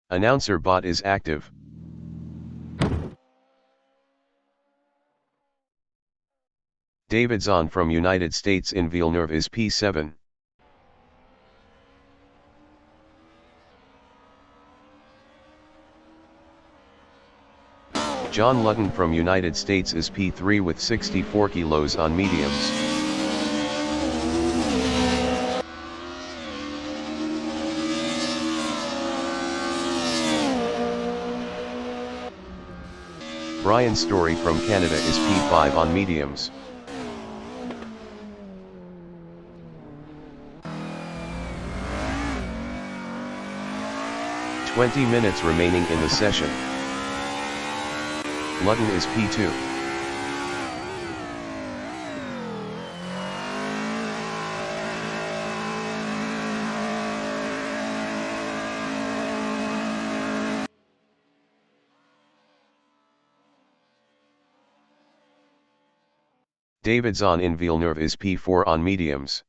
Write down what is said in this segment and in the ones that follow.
Announcer bot is active. David Zahn from United States in Villeneuve is P7. John Lutton from United States is P3 with 64 kilos on mediums. Brian Story from Canada is P5 on mediums. "20 minutes remaining in the session. Lutton is P2. David Zahn in Villeneuve is P4 on mediums.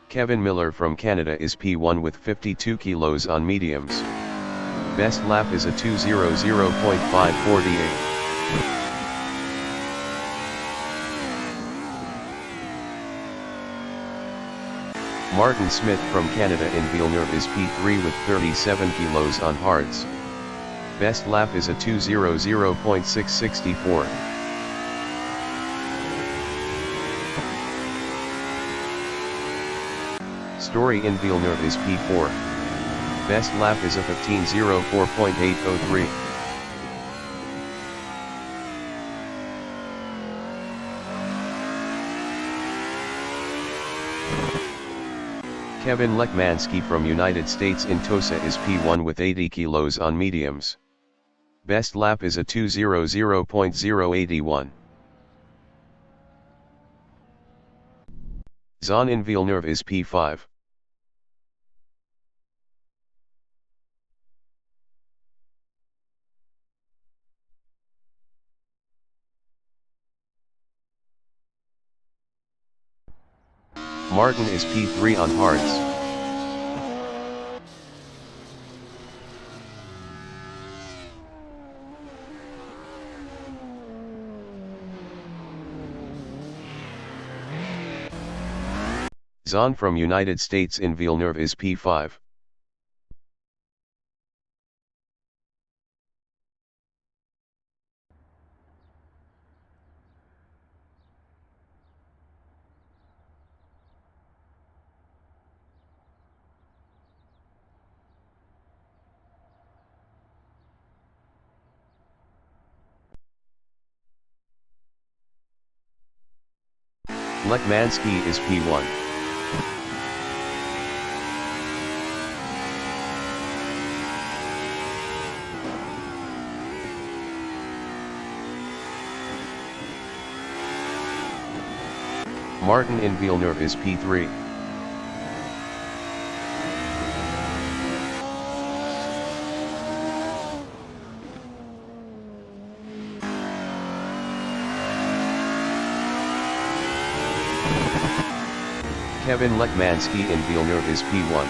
Kevin Miller from Canada is P1 with 52 kilos on mediums. Best lap is a 2:00.548. Martin Smith from Canada in Villeneuve is P3 with 37 kilos on hards. Best lap is a 2:00.664. Story in Villeneuve is P4. Best lap is a 15:04.803. Kevin Lekmansky from United States in Tosa is P1 with 80 kilos on mediums. Best lap is a 2:00.081. Zahn in Villeneuve is P5. Martin is P3 on hards. Zahn from United States in Villeneuve is P5. Lekmansky is P1. Martin in Villeneuve is P3. Kevin Lekmansky in Villeneuve is P1.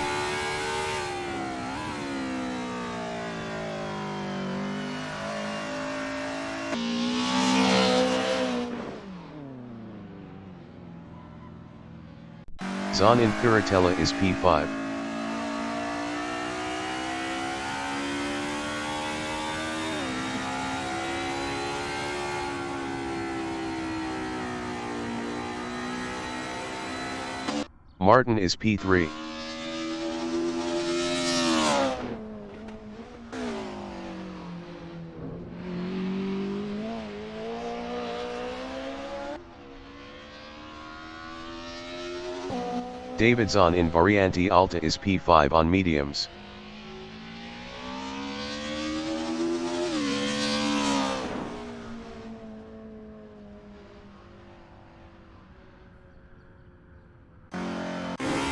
Zahn in Curatella is P5. Martin is P3. David Zahn in Variante Alta is P5 on mediums.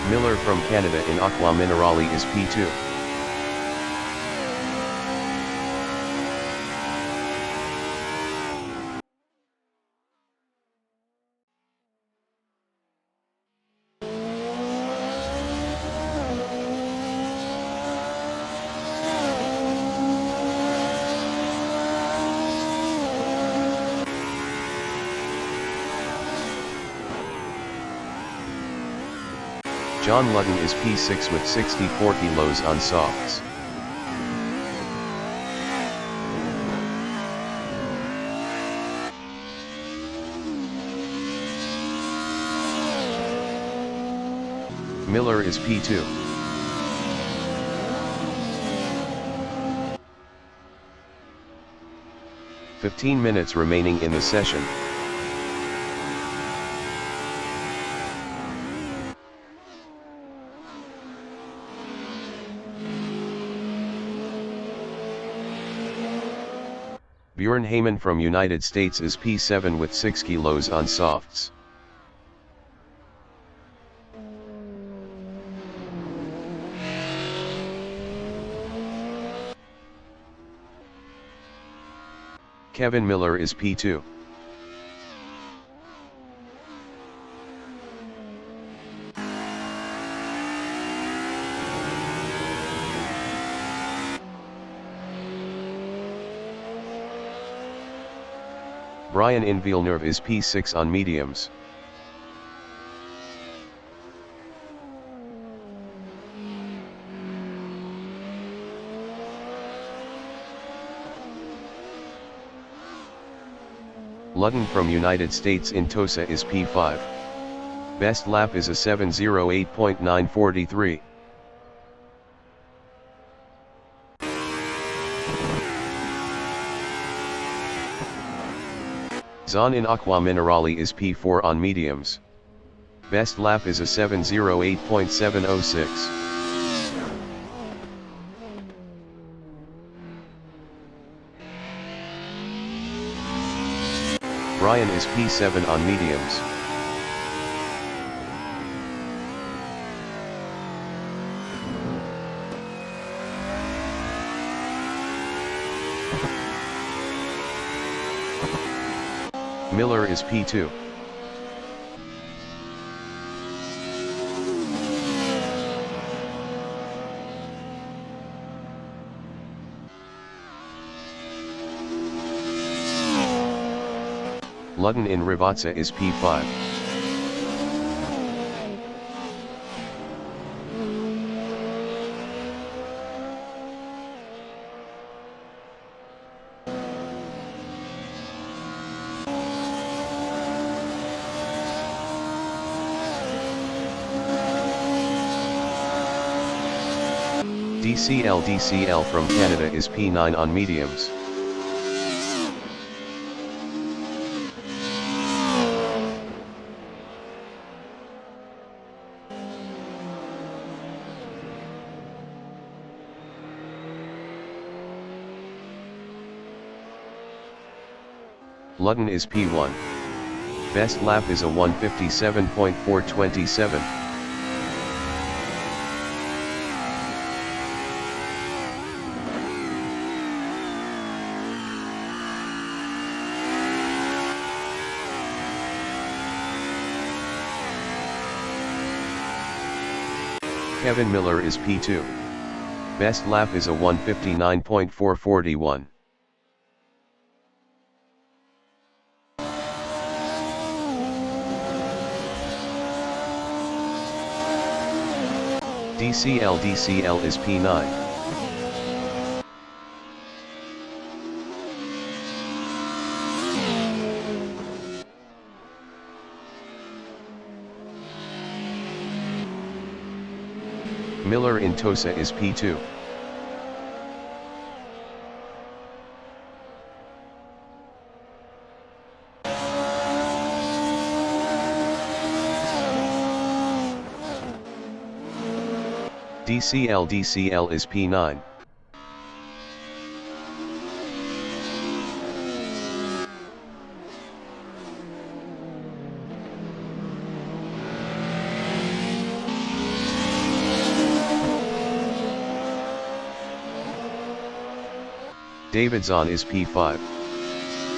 Miller from Canada in Aqua Minerale is P2. John Ludden is P6 with 64 kilos on softs. Miller is P2. "15 minutes remaining in the session. Bjorn Heyman from United States is P7 with 6 kilos on softs. Kevin Miller is P2. Brian in Villeneuve is P6 on mediums. Ludden from United States in Tosa is P5. Best lap is a 7:08.943. Zahn in Aqua Minerale is P4 on mediums. Best lap is a 7:08.706. Brian is P7 on mediums. Miller is P2. Ludden in Rivazza is P5. DCL from Canada is P9 on mediums. Ludden is P1. Best lap is a 1:57.427. Kevin Miller is P2. Best lap is a 1:59.441. DCL is P9. Miller in Tosa is P2. DCL is P9. David Zahn is P5.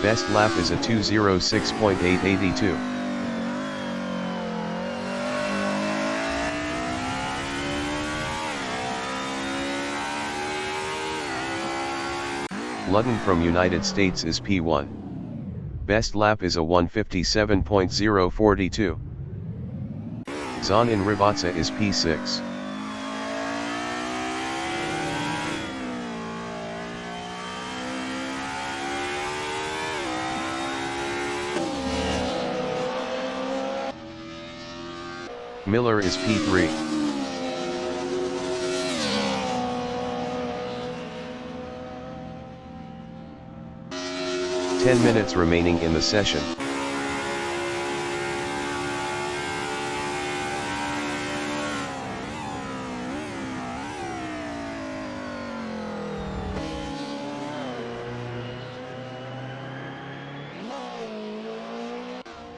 Best lap is a 2:06.882. Ludden from United States is P1. Best lap is a 1:57.042. Zahn in Ribazza is P6. Miller is P3. Ten minutes remaining in the session.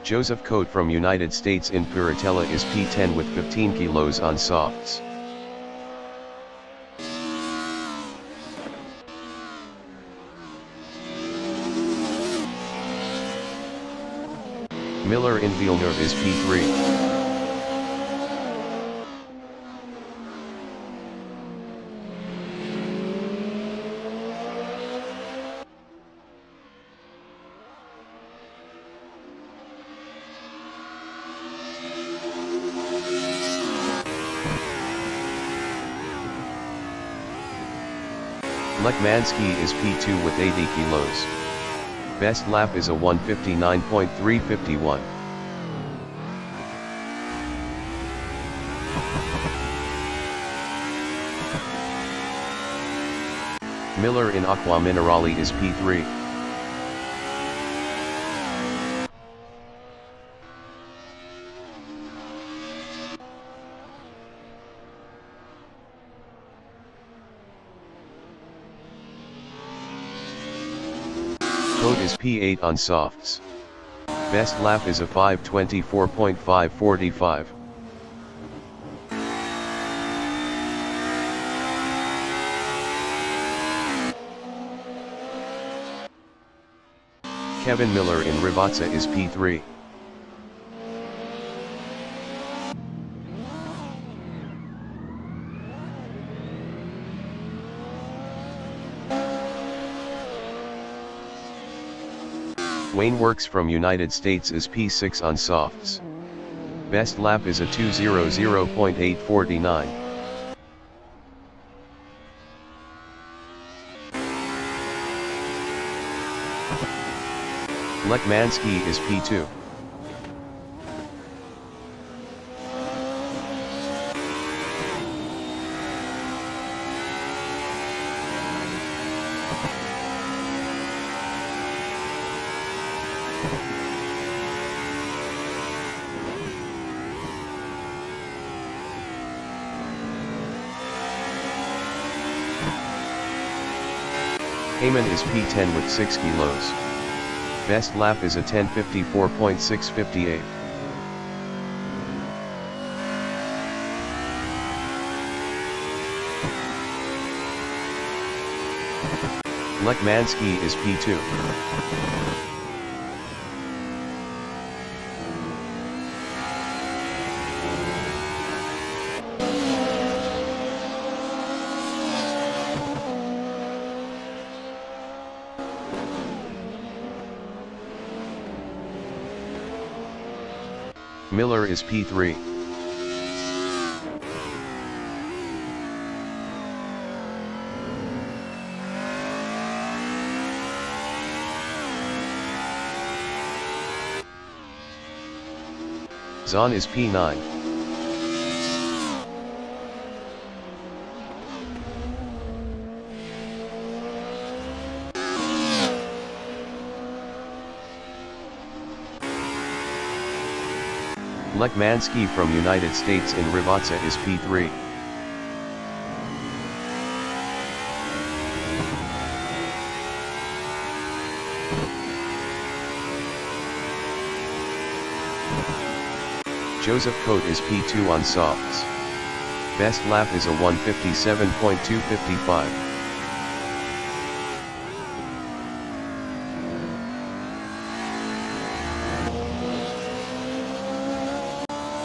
Joseph Cote from United States in Piratella is P10 with 15 kilos on softs. Miller in Villeneuve is P3. Lekmansky is P2 with 80 kilos. Best lap is a 1:59.351. Miller in Acqua Minerale is P3. Cote is P8 on softs. Best lap is a 5:24.545. Kevin Miller in Ribazza is P3. Wayne Works from United States is P6 on softs. Best lap is a 2:00.849. Lekmansky is P2. Heyman is P10 with 6 kilos. Best lap is a 10:54.658. Lekmansky is P2. Miller is P3. Zahn is P9. Lekmansky from United States in Ribazza is P3. Joseph Cote is P2 on softs. Best lap is a 1:57.255.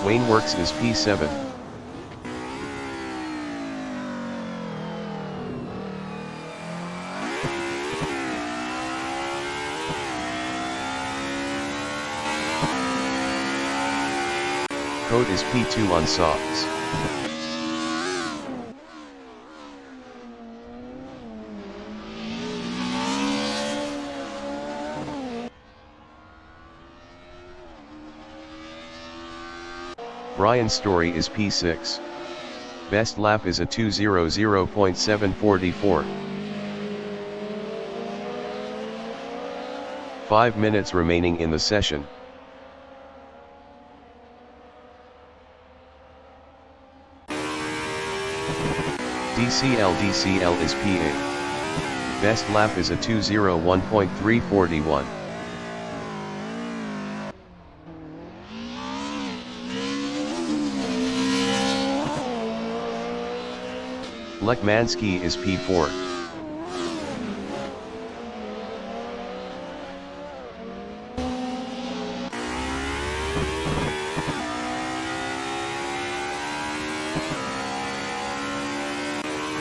Wayne Works is P7. Code is P2 on softs. Brian's story is P6. Best lap is a 2:00.744. 5 minutes remaining in the session. DCL is P8. Best lap is a 2:01.341. Lekmanski is P4.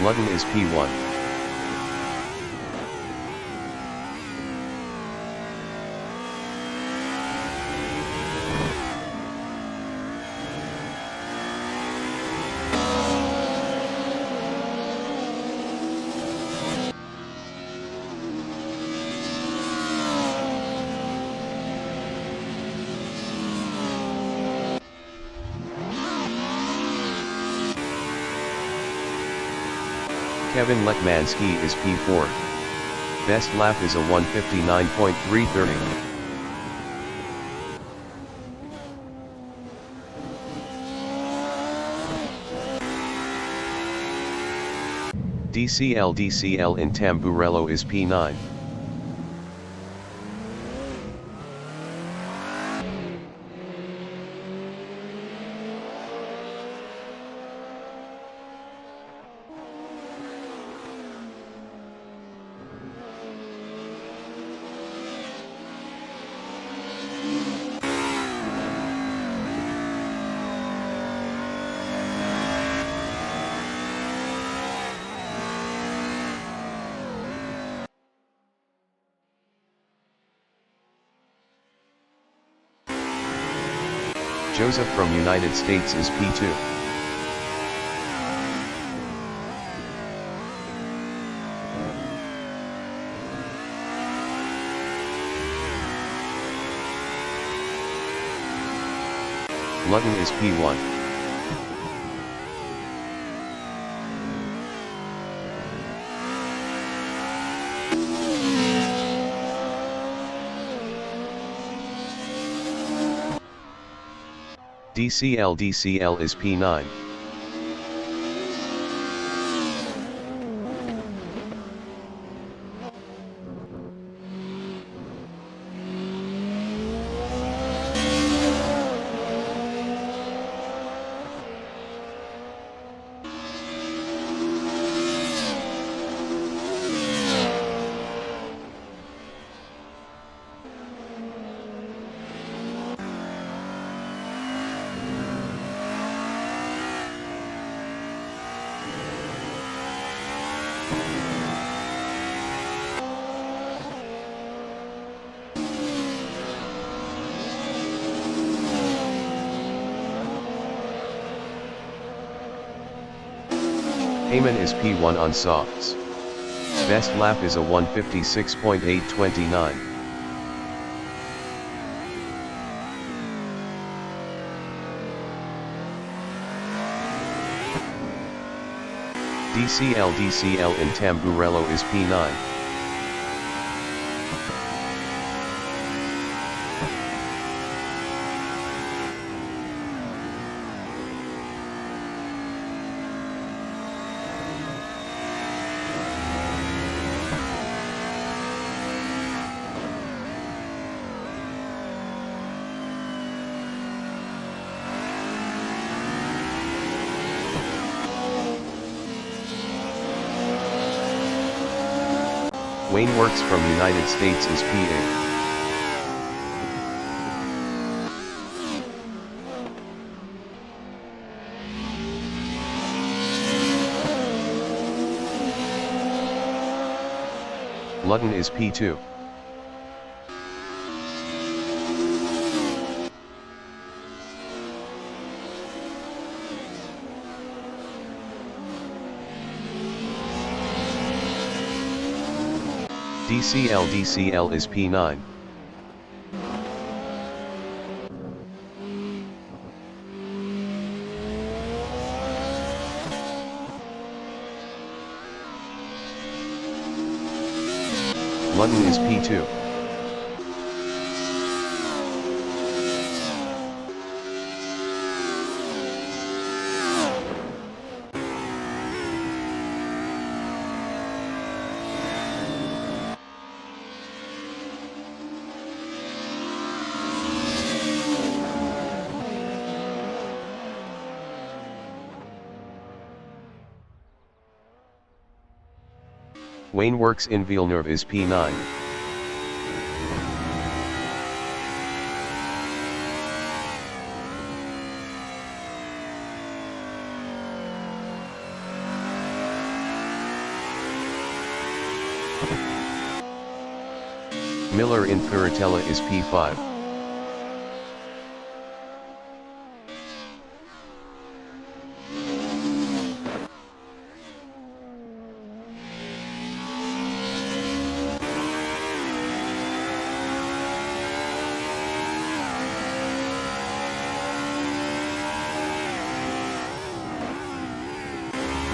Ludden is P1. Kevin Lekmanski is P4. Best lap is a 1:59.330. DCL in Tamburello is P9. Joseph from United States is P2. Ludden is P1. DCL is P9. Heyman is P1 on softs. Best lap is a 1:56.829. DCL in Tamburello is P9. Wayne Works from United States is P8. Ludden is P2. DCL is P9. London is P2. Wayne Works in Villeneuve is P9. Miller in Piratella is P5.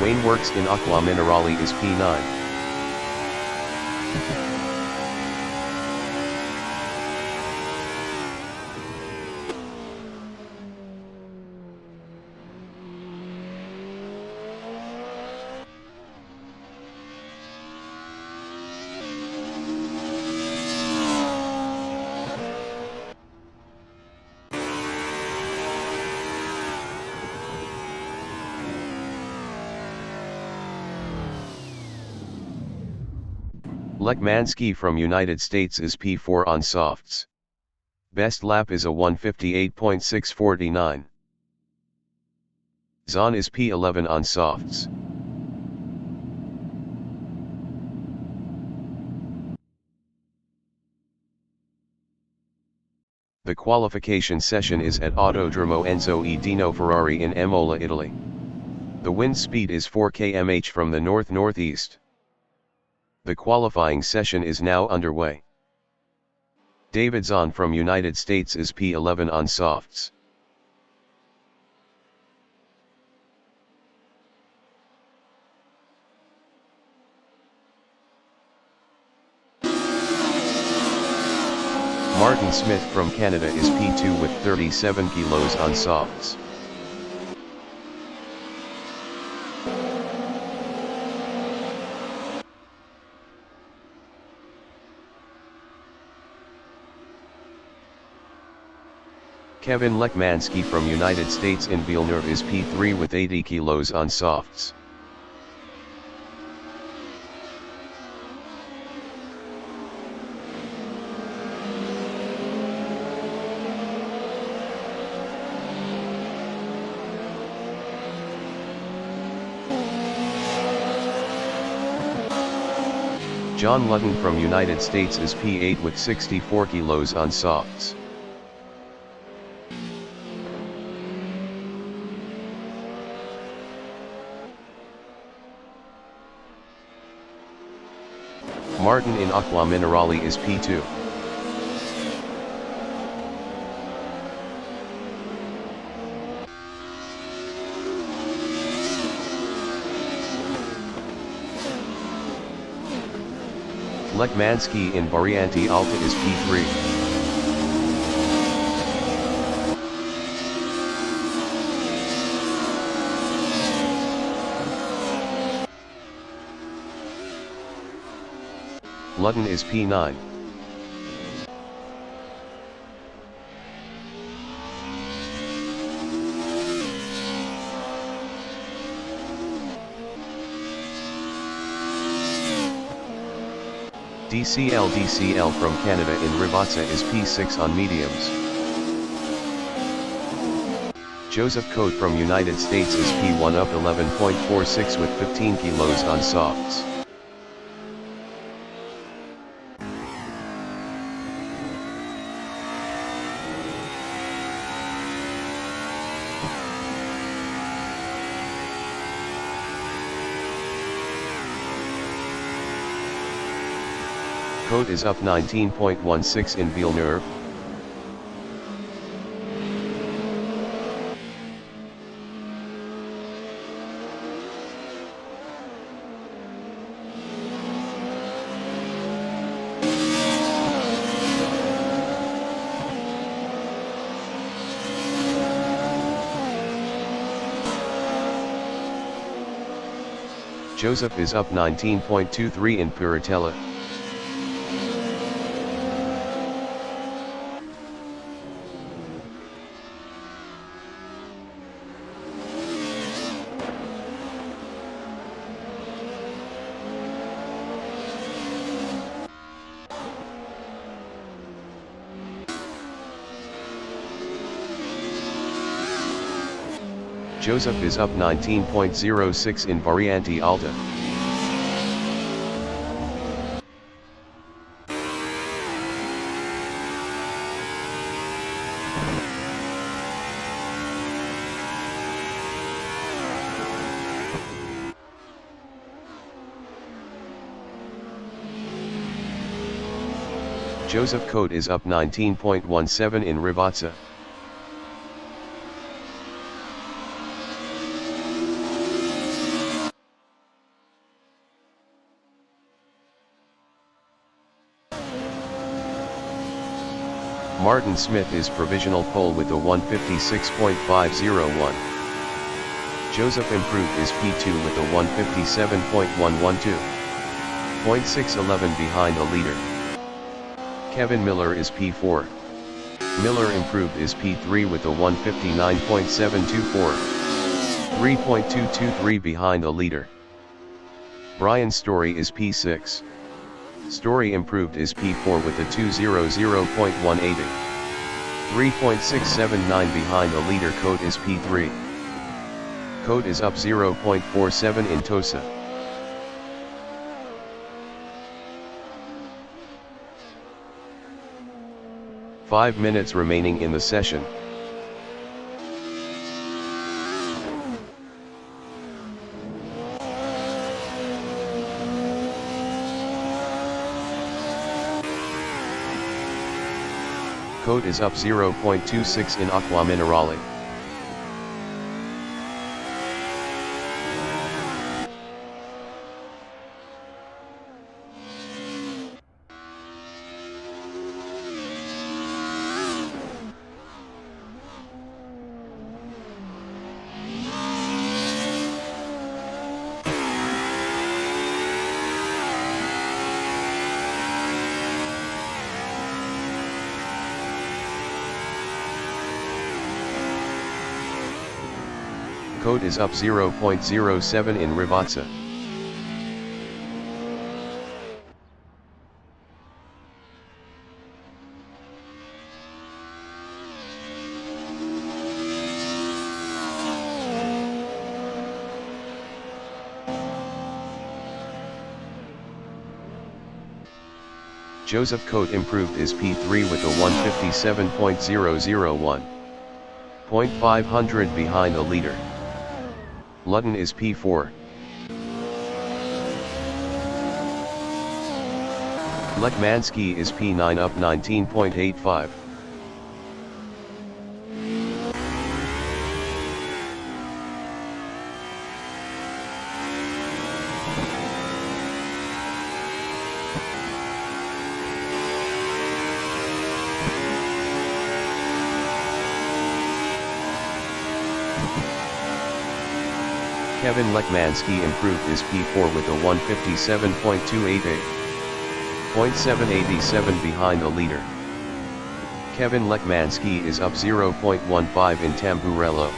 Wayne Works in Acqua Minerale is P9. Lekmanski from United States is P4 on softs. Best lap is a 1:58.649. Zahn is P11 on softs. The qualification session is at Autodromo Enzo E. Dino Ferrari in Imola, Italy. The wind speed is 4 km/h from the north-northeast. The qualifying session is now underway. David Zahn from United States is P11 on softs. Martin Smith from Canada is P2 with 37 kilos on softs. Kevin Lekmanski from United States in Villeneuve is P3 with 80 kilos on softs. John Ludden from United States is P8 with 64 kilos on softs. Martin in Acqua Minerale is P2. Lekmanski in Variante Alta is P3. Ludden is P9. DCL from Canada in Rivazza is P6 on mediums. Joseph Cote from United States is P1 up 11.46 with 15 kilos on softs. Code is up 19.16 in Villeneuve. Joseph is up 19.23 in Puritella. Joseph is up 19.06 in Variante Alta. Joseph Code is up 19.17 in Rivazza. Martin Smith is provisional pole with a 156.501. Joseph Improved is P2 with a 157.112. 0.611 behind the leader. Kevin Miller is P4. Miller Improved is P3 with a 159.724. 3.223 behind the leader. Brian Story is P6. Story Improved is P4 with a 200.180. 3.679 behind the leader. Code is P3. Code is up 0.47 in Tosa. Five minutes remaining in the session. Code is up 0.26 in Acqua Minerale. Code is up 0.07 in Rivazza. Joseph Code Improved is P3 with a 157.001. 0.500 behind the leader. Ludden is P4. Lekmansky is P9 up 19.85. Kevin Lekmansky Improved is P4 with a 157.288. 0.787 behind the leader. Kevin Lekmansky is up 0.15 in Tamburello.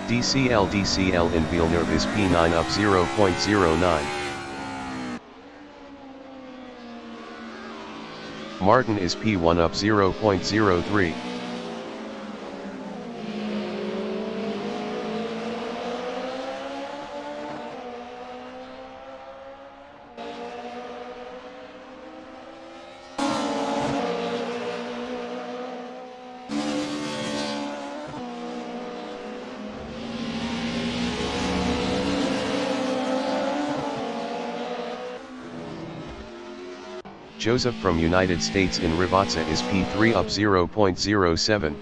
DCL in Villeneuve is P9 up 0.09. Martin is P1 up 0.03. Joseph from United States in Rivazza is P3 up 0.07.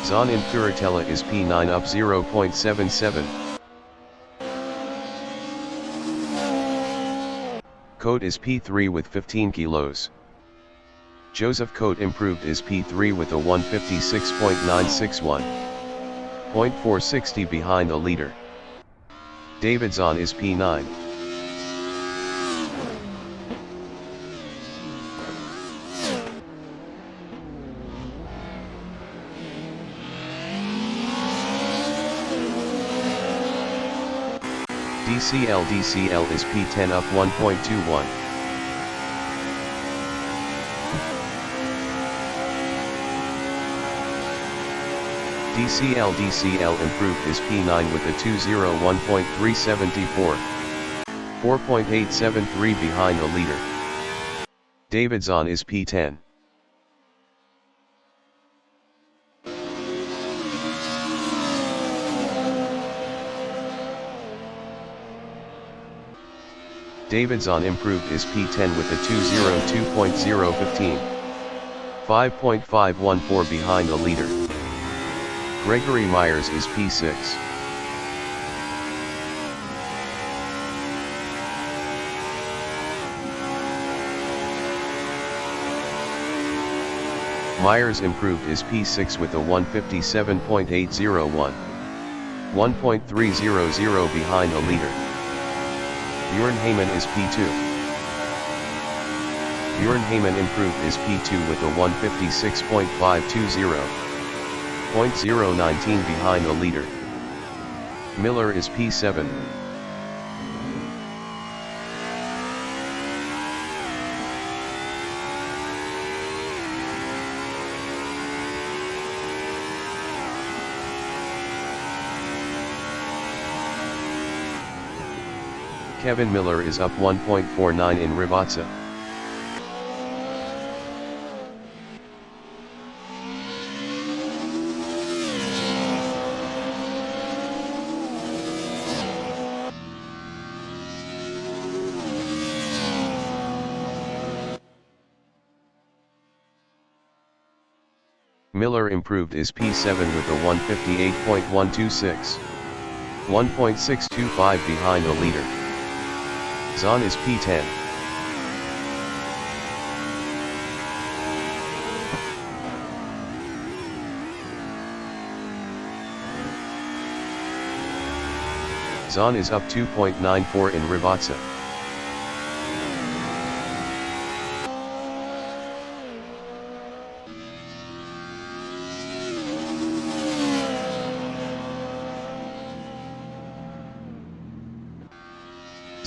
Zon in Curatella is P9 up 0.77. Cote is P3 with 15 kilos. Joseph Cote improved is P3 with a 156.961. 0.460 behind the leader. David Zon is P9. DCL is P10 up 1.21. DCL improved is P9 with a 201.374. 4.873 behind the leader. David Zon is P10. David Zon improved is P10 with a 202.015. 5.514 behind the leader. Gregory Myers is P6. Myers improved is P6 with a 157.801. 1.300 behind the leader. Bjorn Heyman is P2. Bjorn Heyman improved is P2 with a 156.520. 0.019 behind the leader. Miller is P7. Kevin Miller is up 1.49 in Rivazza. Miller improved is P7 with a 158.126. 1.625 behind the leader. Zon is P10. Zon is up 2.94 in Rivazza.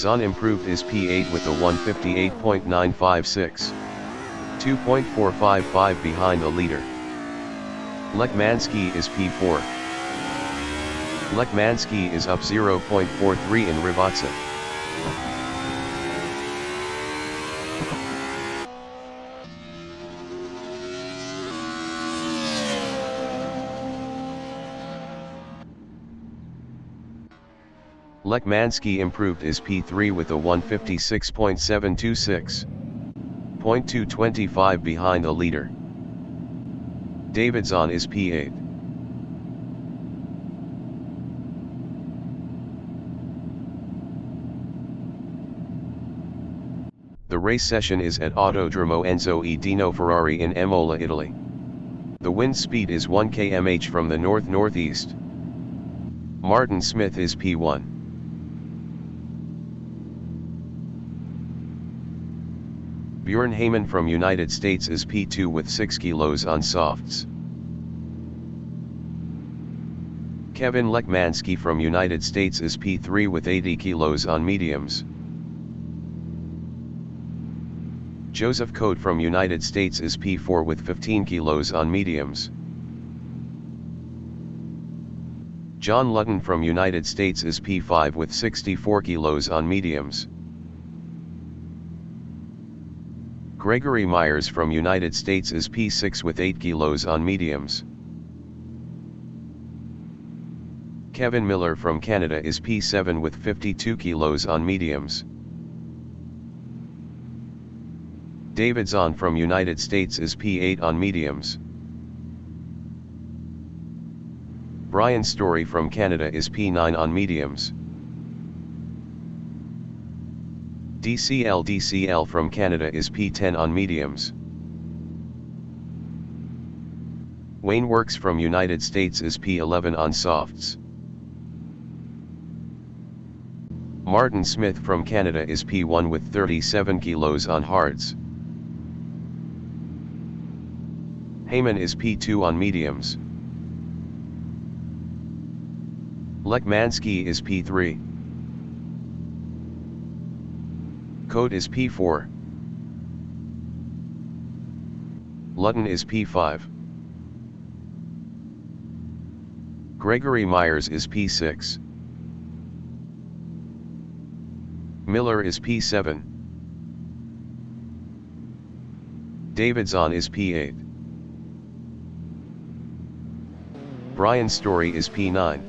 Zon improved is P8 with a 158.956. 2.455 behind the leader. Lekmansky is P4. Lekmansky is up 0.43 in Rivazza. Lekmansky improved is P3 with a 156.726. 0.225 behind the leader. David Zon is P8. The race session is at Autodromo Enzo e Dino Ferrari in Imola, Italy. The wind speed is 1 km/h from the north-northeast. Martin Smith is P1. Bjorn Heyman from United States is P2 with 6 kilos on softs. Kevin Lekmansky from United States is P3 with 80 kilos on mediums. Joseph Cote from United States is P4 with 15 kilos on mediums. John Lutton from United States is P5 with 64 kilos on mediums. Gregory Myers from United States is P6 with 8 kilos on mediums. Kevin Miller from Canada is P7 with 52 kilos on mediums. David Zahn from United States is P8 on mediums. Brian Story from Canada is P9 on mediums. DCL from Canada is P10 on mediums. Wayne Works from United States is P11 on softs. Martin Smith from Canada is P1 with 37 kilos on hards. Heyman is P2 on mediums. Lekmansky is P3. Code is P4. Lutton is P5. Gregory Myers is P6. Miller is P7. David Zahn is P8. Brian Story is P9.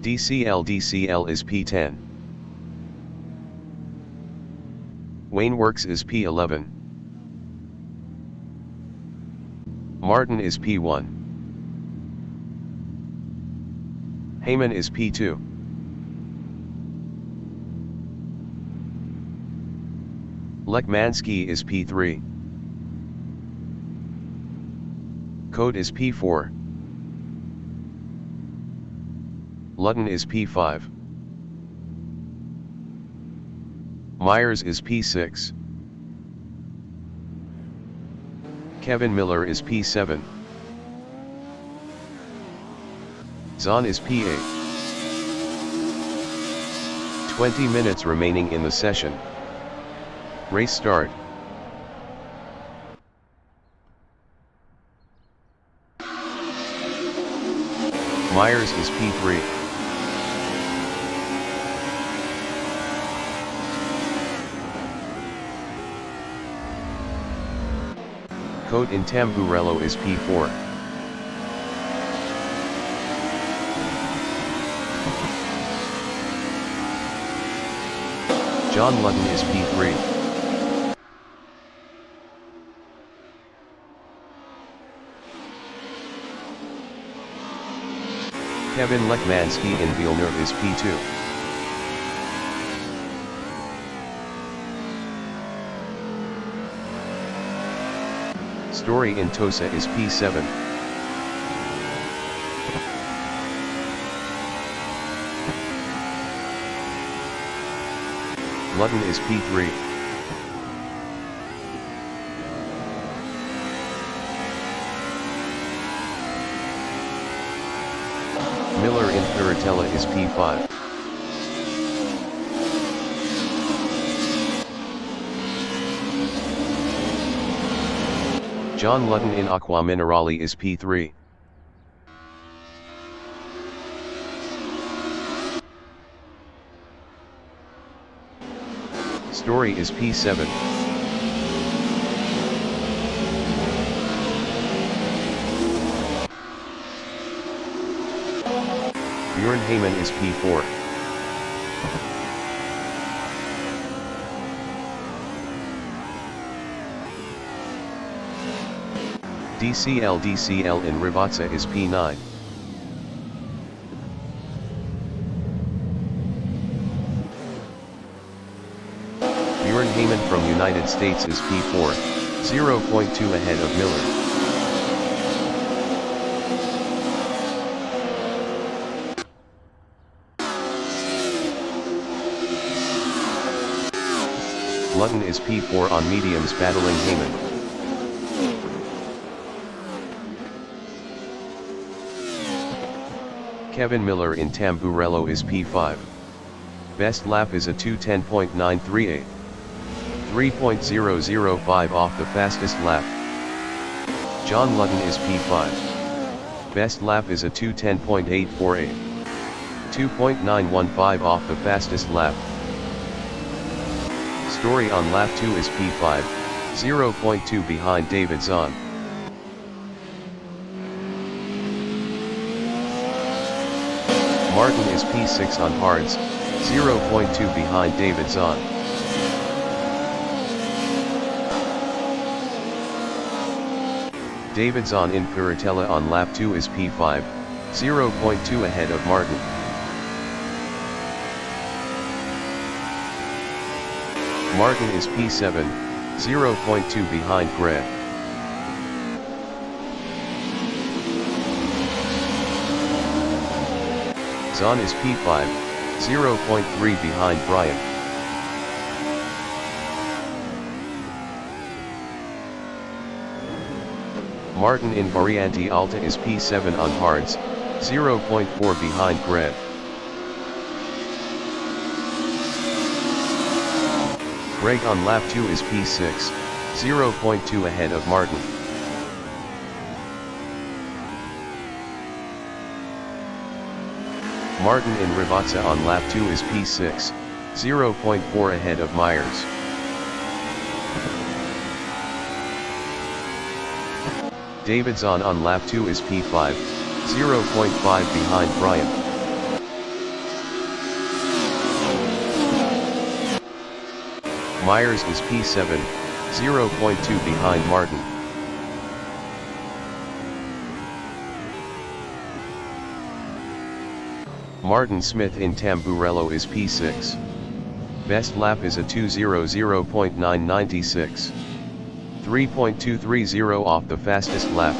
DCL is P10. Wayne Works is P11. Martin is P1. Heyman is P2. Lekmansky is P3. Code is P4. Lutton is P5. Myers is P6. Kevin Miller is P7. Zahn is P8. 20 minutes remaining in the session. Race start. Myers is P3. Cote in Tamburello is P4. John Lutton is P3. Kevin Lekmansky in Villeneuve is P2. Story in Tosa is P7. Lutton is P3. Miller in Piratella is P5. John Lutton in Aqua Minerale is P3. Story is P7. Bjorn Heyman is P4. DCL in Rivazza is P9. Bjorn Heyman from United States is P4, 0.2 ahead of Miller. Lutton is P4 on mediums battling Heyman. Kevin Miller in Tamburello is P5. Best lap is a 2:10.938. 3.005 off the fastest lap. John Lutton is P5. Best lap is a 2:10.848. 2.915 off the fastest lap. Story on lap 2 is P5, 0.2 behind David Zahn. Martin is P6 on hards, 0.2 behind David Zahn. Davidson in Piratella on lap 2 is P5, 0.2 ahead of Martin. Martin is P7, 0.2 behind Greg. Zahn is P5, 0.3 behind Brian. Martin in Variante Alta is P7 on hards, 0.4 behind Greg. Greg on lap 2 is P6, 0.2 ahead of Martin. Martin in Rivazza on lap 2 is P6, 0.4 ahead of Myers. Davidson on lap 2 is P5, 0.5 behind Brian. Myers is P7, 0.2 behind Martin. Martin Smith in Tamburello is P6. Best lap is a 2:00.996. 3.230 off the fastest lap.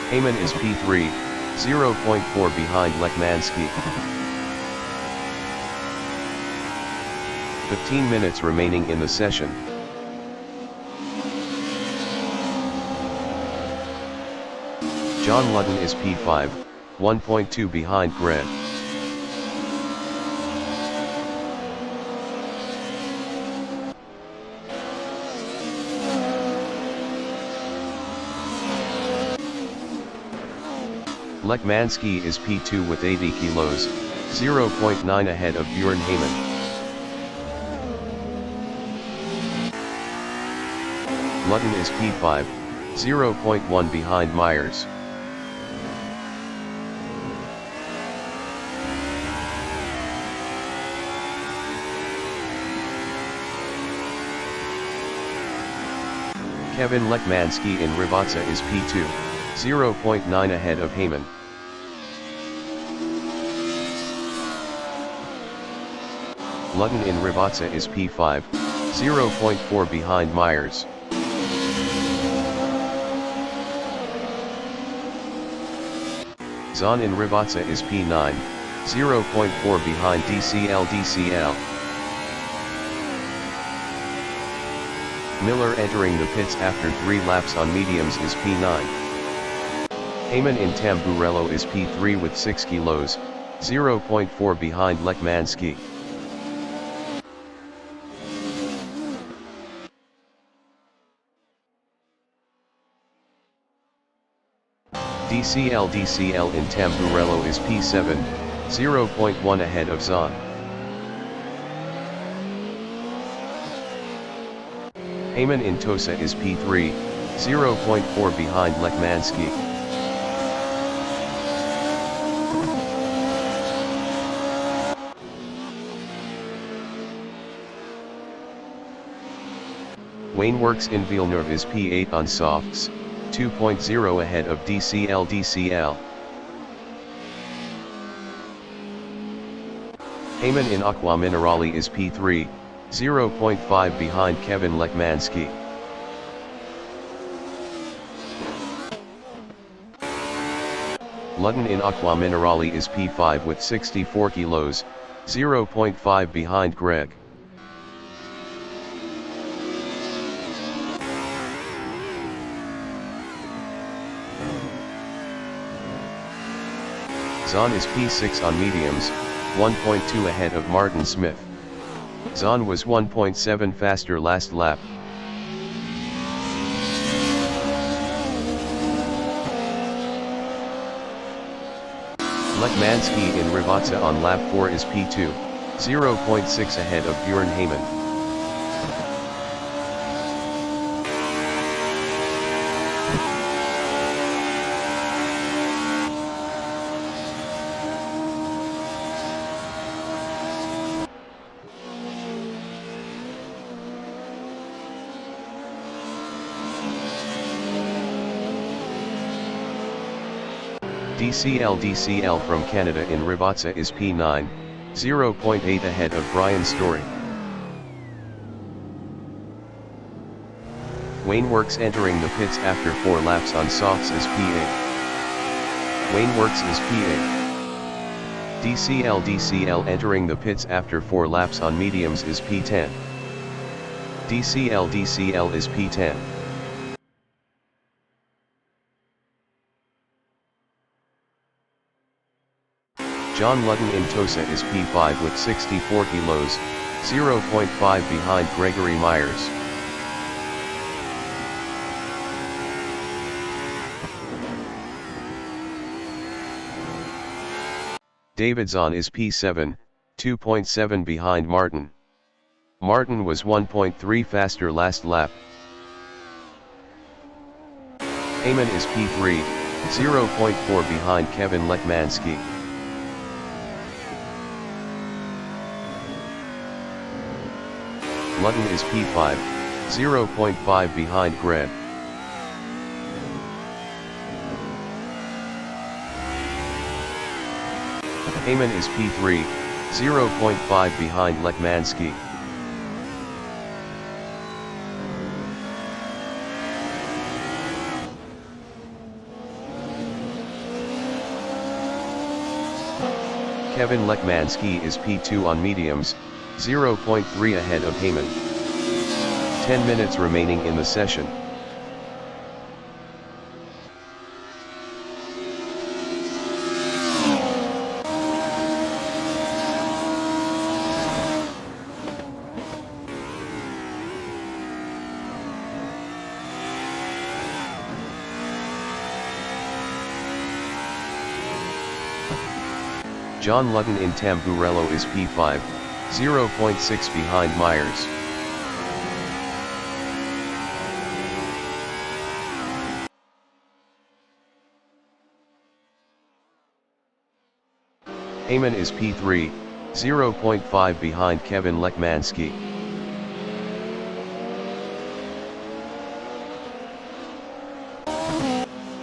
Heyman is P3, 0.4 behind Lekmanski. 15 minutes remaining in the session. John Ludden is P5, 1.2 behind Greg. Lekmanski is P2 with 80 kilos, 0.9 ahead of Bjorn Heyman. Ludden is P5, 0.1 behind Myers. Kevin Lekmanski in Rivazza is P2, 0.9 ahead of Heyman. Ludden in Rivazza is P5, 0.4 behind Myers. Zahn in Rivazza is P9, 0.4 behind DCL. Miller entering the pits after 3 laps on mediums is P9. Heyman in Tamburello is P3 with 6 kilos, 0.4 behind Lekmanski. DCL in Tamburello is P7, 0.1 ahead of Zahn. Heyman in Tosa is P3, 0.4 behind Lekmanski. Wayne Works in Villeneuve is P8 on softs, 2.0 ahead of DCL. Heyman in Aqua Minerale is P3, 0.5 behind Kevin Lekmanski. Ludden in Aqua Minerale is P5 with 64 kilos, 0.5 behind Greg. Zahn is P6 on mediums, 1.2 ahead of Martin Smith. Zahn was 1.7 faster last lap. Lekmanski in Rivazza on lap 4 is P2, 0.6 ahead of Bjorn Heyman. DCL from Canada in Ribotsa is P9, 0.8 ahead of Brian Story. Wayne Works entering the pits after 4 laps on softs is P8. Wayne Works is P8. DCL entering the pits after 4 laps on mediums is P10. DCL is P10. John Ludden in Tosa is P5 with 64 kilos, 0.5 behind Gregory Myers. David Zahn is P7, 2.7 behind Martin. Martin was 1.3 faster last lap. Heyman is P3, 0.4 behind Kevin Lekmanski. Ludden is P5, 0.5 behind Greb. Heyman is P3, 0.5 behind Lekmanski. Kevin Lekmanski is P2 on mediums, 0.3 ahead of Heyman. 10 minutes remaining in the session. John Ludden in Tamburello is P5, 0.6 behind Myers. Heyman is P3, 0.5 behind Kevin Lekmanski.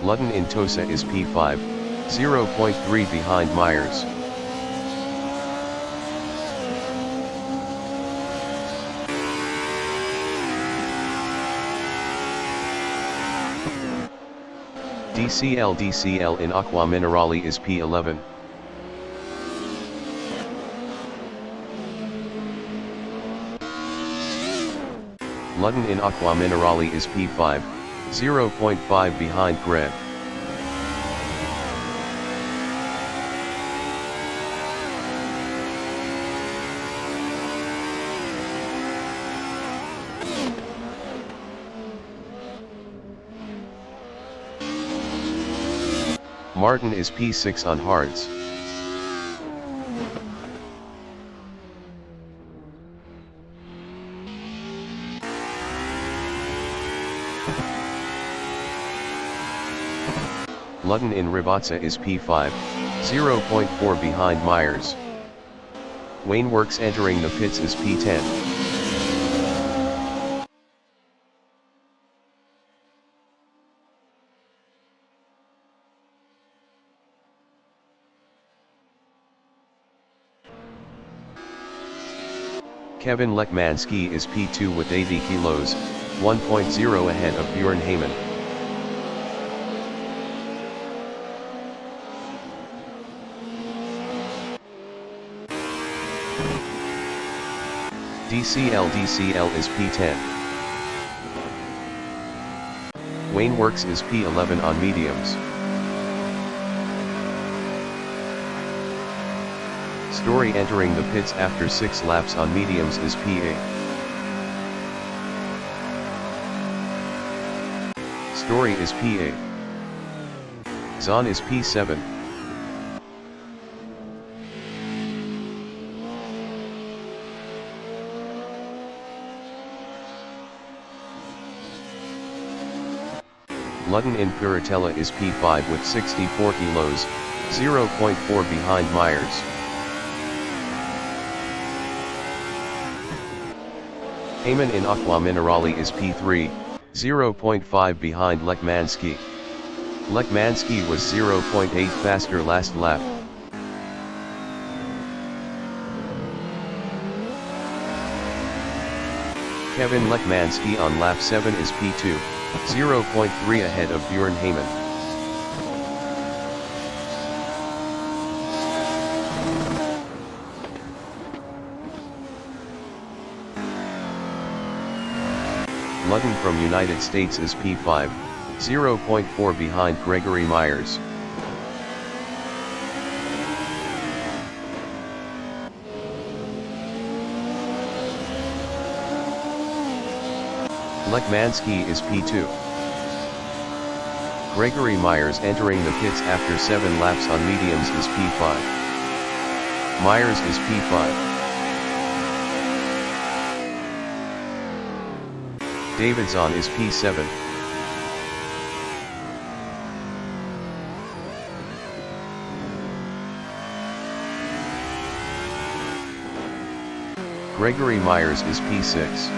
Ludden in Tosa is P5, 0.3 behind Myers. DCL in Aqua Minerale is P11. Ludden in Aqua Minerale is P5, 0.5 behind Greb. Martin is P6 on hards. Ludden in Ribotsa is P5, 0.4 behind Myers. Wayne Works entering the pits is P10. Kevin Lekmanski is P2 with 80 kilos, 1.0 ahead of Bjorn Heyman. DCL is P10. Wayne Works is P11 on mediums. Story entering the pits after 6 laps on mediums is P8. Story is P8. Zahn is P7. Ludden in Puritella is P5 with 64 kilos, 0.4 behind Myers. Heyman in Aqua Minerale is P3, 0.5 behind Lekmanski. Lekmanski was 0.8 faster last lap. Kevin Lekmanski on lap 7 is P2, 0.3 ahead of Bjorn Heyman. Ludden from United States is P5, 0.4 behind Gregory Myers. Lekmanski is P2. Gregory Myers entering the pits after 7 laps on mediums is P5. Myers is P5. Davidson is P7. Gregory Myers is P6.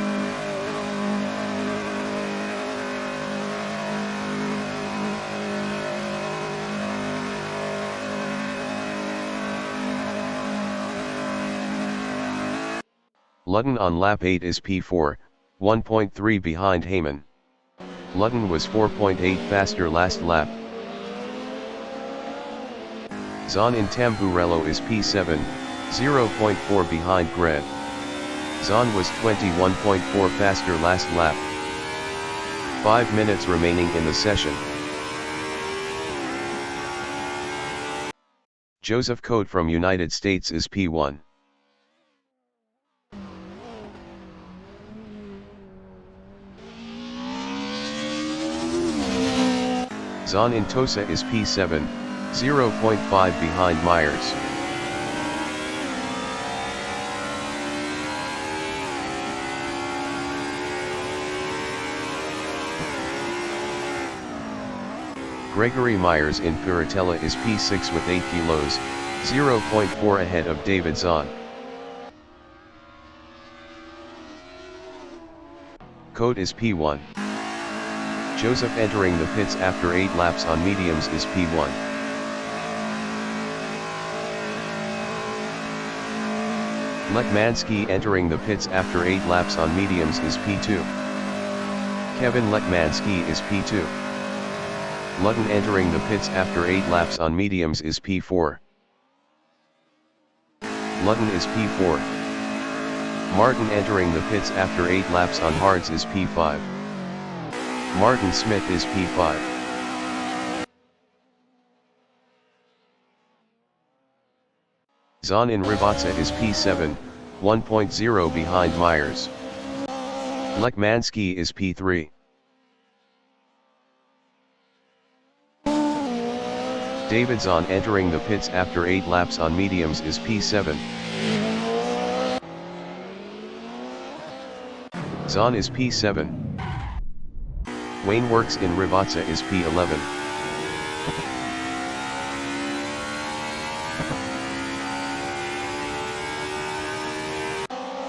Ludden on lap 8 is P4, 1.3 behind Heyman. Ludden was 4.8 faster last lap. Zahn in Tamburello is P7, 0.4 behind Greg. Zahn was 21.4 faster last lap. 5 minutes remaining in the session. Joseph Cote from United States is P1. Zahn in Tosa is P7, 0.5 behind Myers. Gregory Myers in Piratella is P6 with 8 kilos, 0.4 ahead of David Zahn. Cote is P1. Joseph entering the pits after 8 laps on mediums is P1. Lekmanski entering the pits after 8 laps on mediums is P2. Kevin Lekmanski is P2. Ludden entering the pits after 8 laps on mediums is P4. Ludden is P4. Martin entering the pits after 8 laps on hards is P5. Martin Smith is P5. Zahn in Ribazza is P7, 1.0 behind Myers. Lekmanski is P3. David Zahn entering the pits after 8 laps on mediums is P7. Zahn is P7. Wayne Works in Ribazza is P11.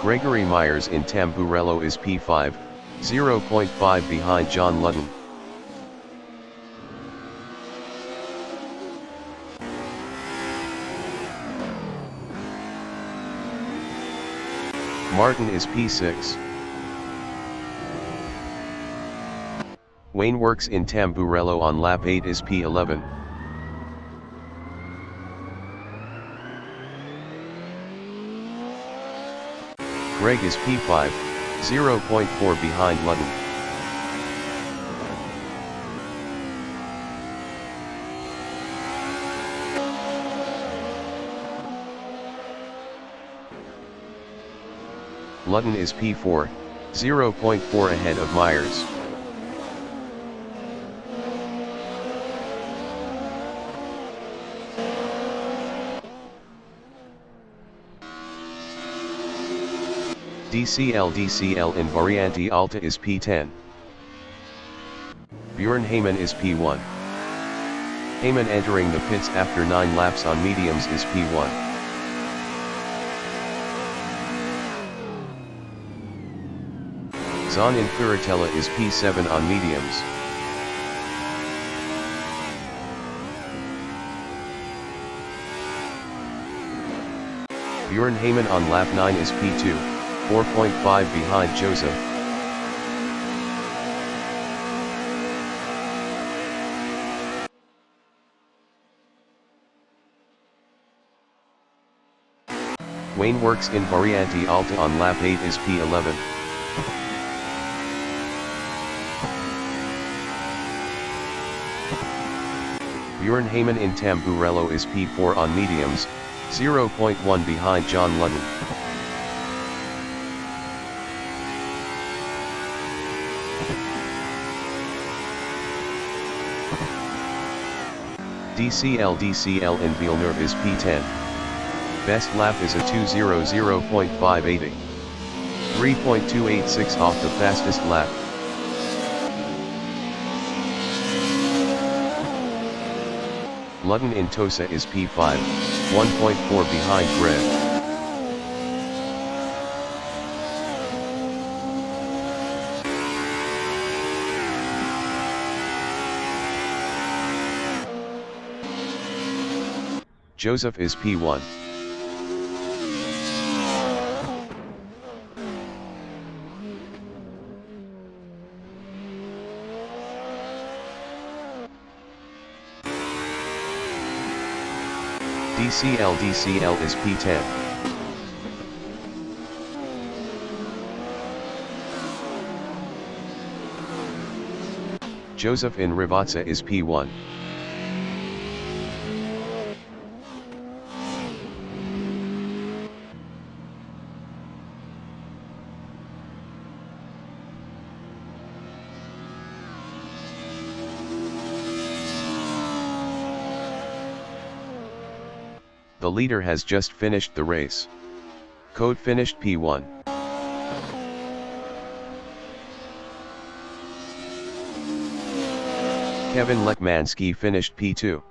Gregory Myers in Tamburello is P5, 0.5 behind John Ludden. Martin is P6. Wayne Works in Tamburello on lap 8 is P11. Greg is P5, 0.4 behind Ludden. Ludden is P4, 0.4 ahead of Myers. DCL in Variante Alta is P10. Bjorn Heyman is P1. Heyman entering the pits after 9 laps on mediums is P1. Zahn in Piratella is P7 on mediums. Bjorn Heyman on lap 9 is P2, 4.5 behind Joseph. Wayne Works in Variante Alta on lap 8 is P11. Bjorn Heyman in Tamburello is P4 on mediums, 0.1 behind John Ludden. DCL in Villeneuve is P10. Best lap is a 2:00.580. 3.286 off the fastest lap. Ludden in Tosa is P5, 1.4 behind Greg. Joseph is P1. DCL is P10. Joseph in Rivazza is P1. The leader has just finished the race. Code finished P1. Kevin Lekmanski finished P2.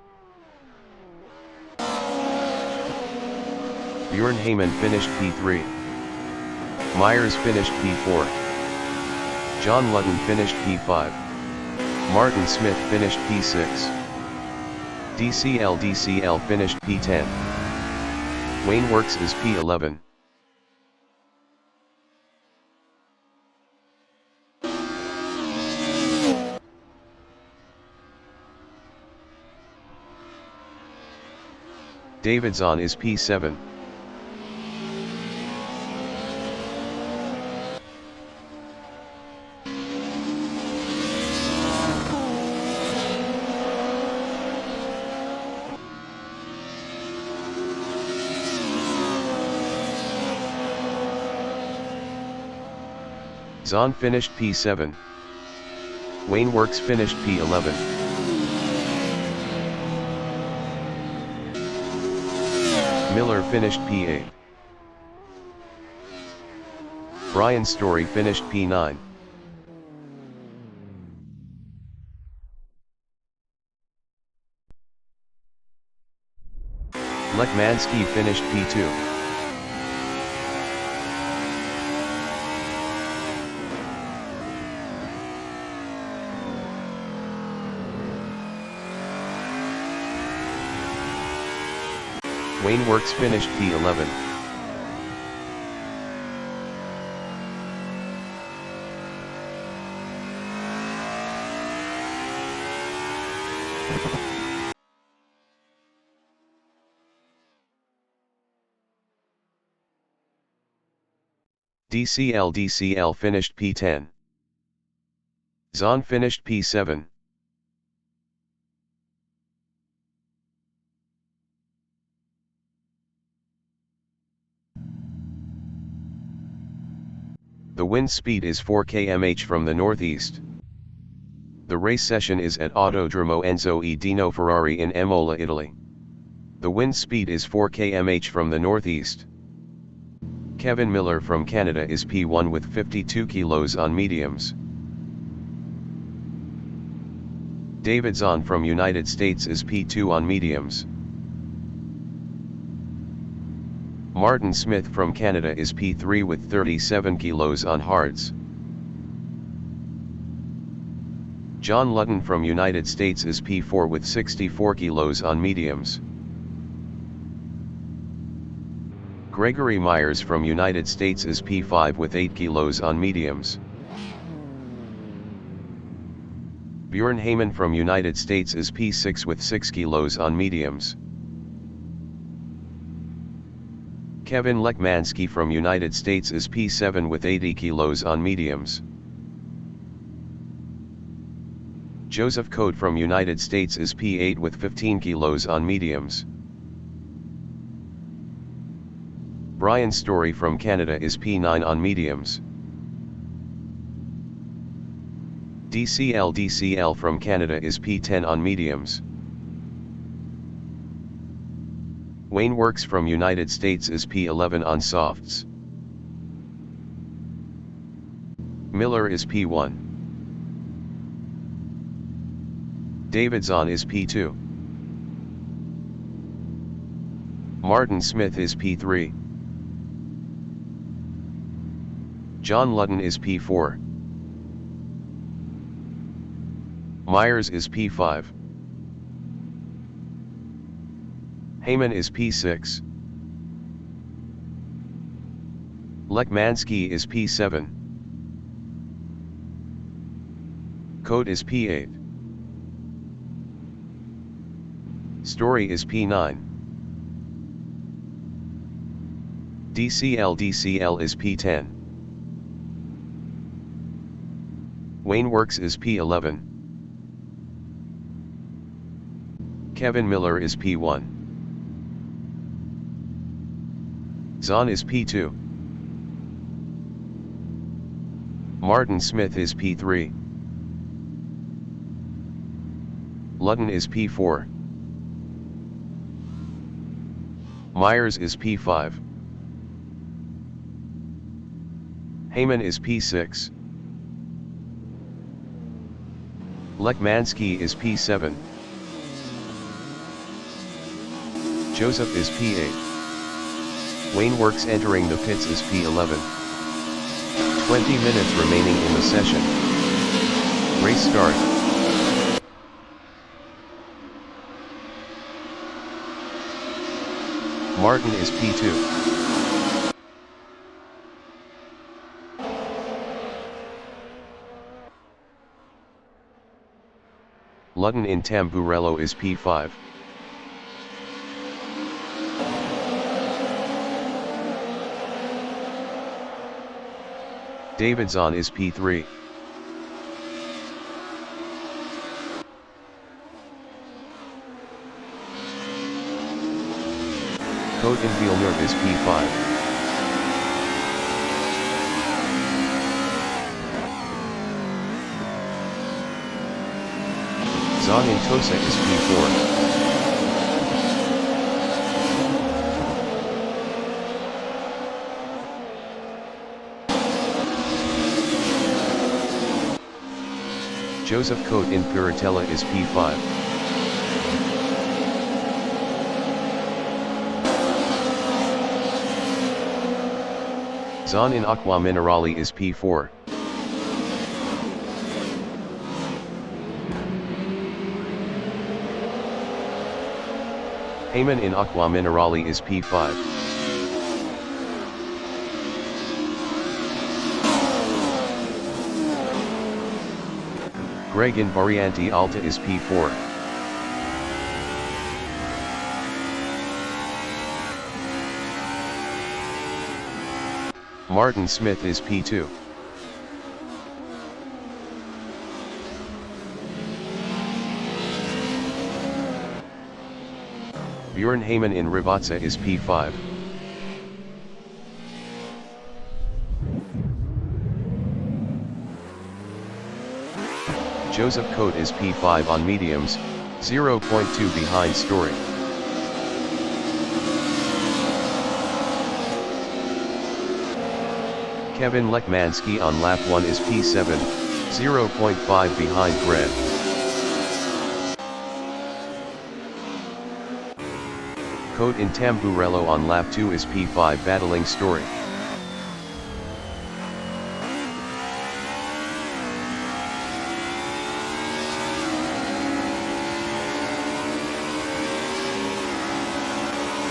Bjorn Heyman finished P3. Myers finished P4. John Ludden finished P5. Martin Smith finished P6. DCL finished P10. Wayne Works is P11. Davidson is P7. Zahn finished P7. Wayne Works finished P11. Miller finished P8. Brian Story finished P9. Lekmanski finished P2. Wayne Works finished P11. DCL finished P10. Zahn finished P7. The wind speed is 4 km/h from the northeast. The race session is at Autodromo Enzo e Dino Ferrari in Imola, Italy. The wind speed is 4 km/h from the northeast. Kevin Miller from Canada is P1 with 52 kilos on mediums. David Zahn from United States is P2 on mediums. Martin Smith from Canada is P3 with 37 kilos on hards. John Ludden from United States is P4 with 64 kilos on mediums. Gregory Myers from United States is P5 with 8 kilos on mediums. Bjorn Heyman from United States is P6 with 6 kilos on mediums. Kevin Lekmansky from United States is P7 with 80 kilos on mediums. Joseph Cote from United States is P8 with 15 kilos on mediums. Brian Story from Canada is P9 on mediums. DCL from Canada is P10 on mediums. Wayne Works from United States is P11 on softs. Miller is P1. David Zahn is P2. Martin Smith is P3. John Ludden is P4. Myers is P5. Heyman is P6. Lekmansky is P7. Cote is P8. Story is P9. DCL is P10. Wayne Works is P11. Kevin Miller is P1. Zahn is P2. Martin Smith is P3. Ludden is P4. Myers is P5. Heyman is P6. Lekmansky is P7. Joseph is P8. Wayne Works entering the pits is P11. 20 minutes remaining in the session. Race start. Martin is P2. Ludden in Tamburello is P5. David Zahn is P3. Cote in Villeneuve is P5. Zahn in Tosa is P4. Joseph Cote in Piratella is P5. Zahn in Acqua Minerale is P4. Heyman in Acqua Minerale is P5. Greg in Variante Alta is P4. Martin Smith is P2. Bjorn Heyman in Rivazza is P5. Joseph Cote is P5 on mediums, 0.2 behind Story. Kevin Lekmansky on lap 1 is P7, 0.5 behind Greg. Cote in Tamburello on lap 2 is P5 battling Story.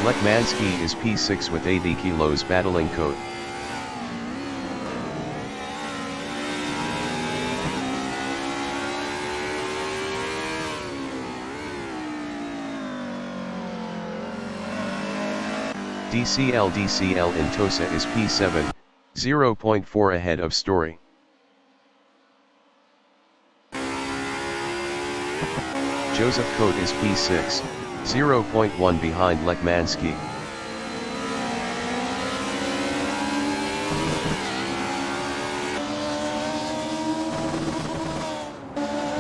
Lekmanski is P6 with 80 kilos battling Code. DCL in Tosa is P7, 0.4 ahead of Story. Joseph Code is P6, 0.1 behind Lekmanski.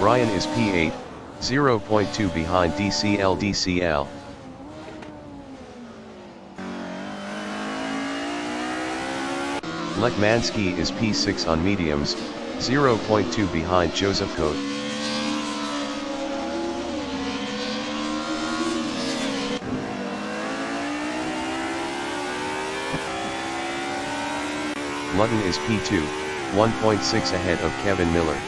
Ryan is P8, 0.2 behind DCL. Lekmanski is P6 on mediums, 0.2 behind Joseph Code. Ludden is P2, 1.6 ahead of Kevin Miller.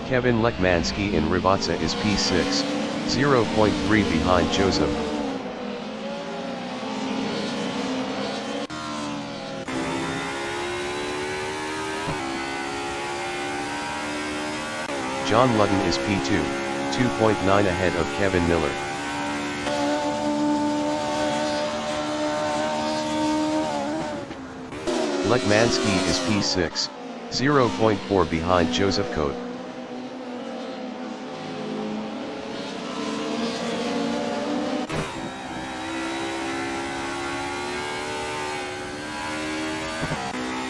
Kevin Lekmanski in Rivazza is P6, 0.3 behind Joseph. John Ludden is P2, 2.9 ahead of Kevin Miller. Lekmanski is P6, 0.4 behind Joseph Code.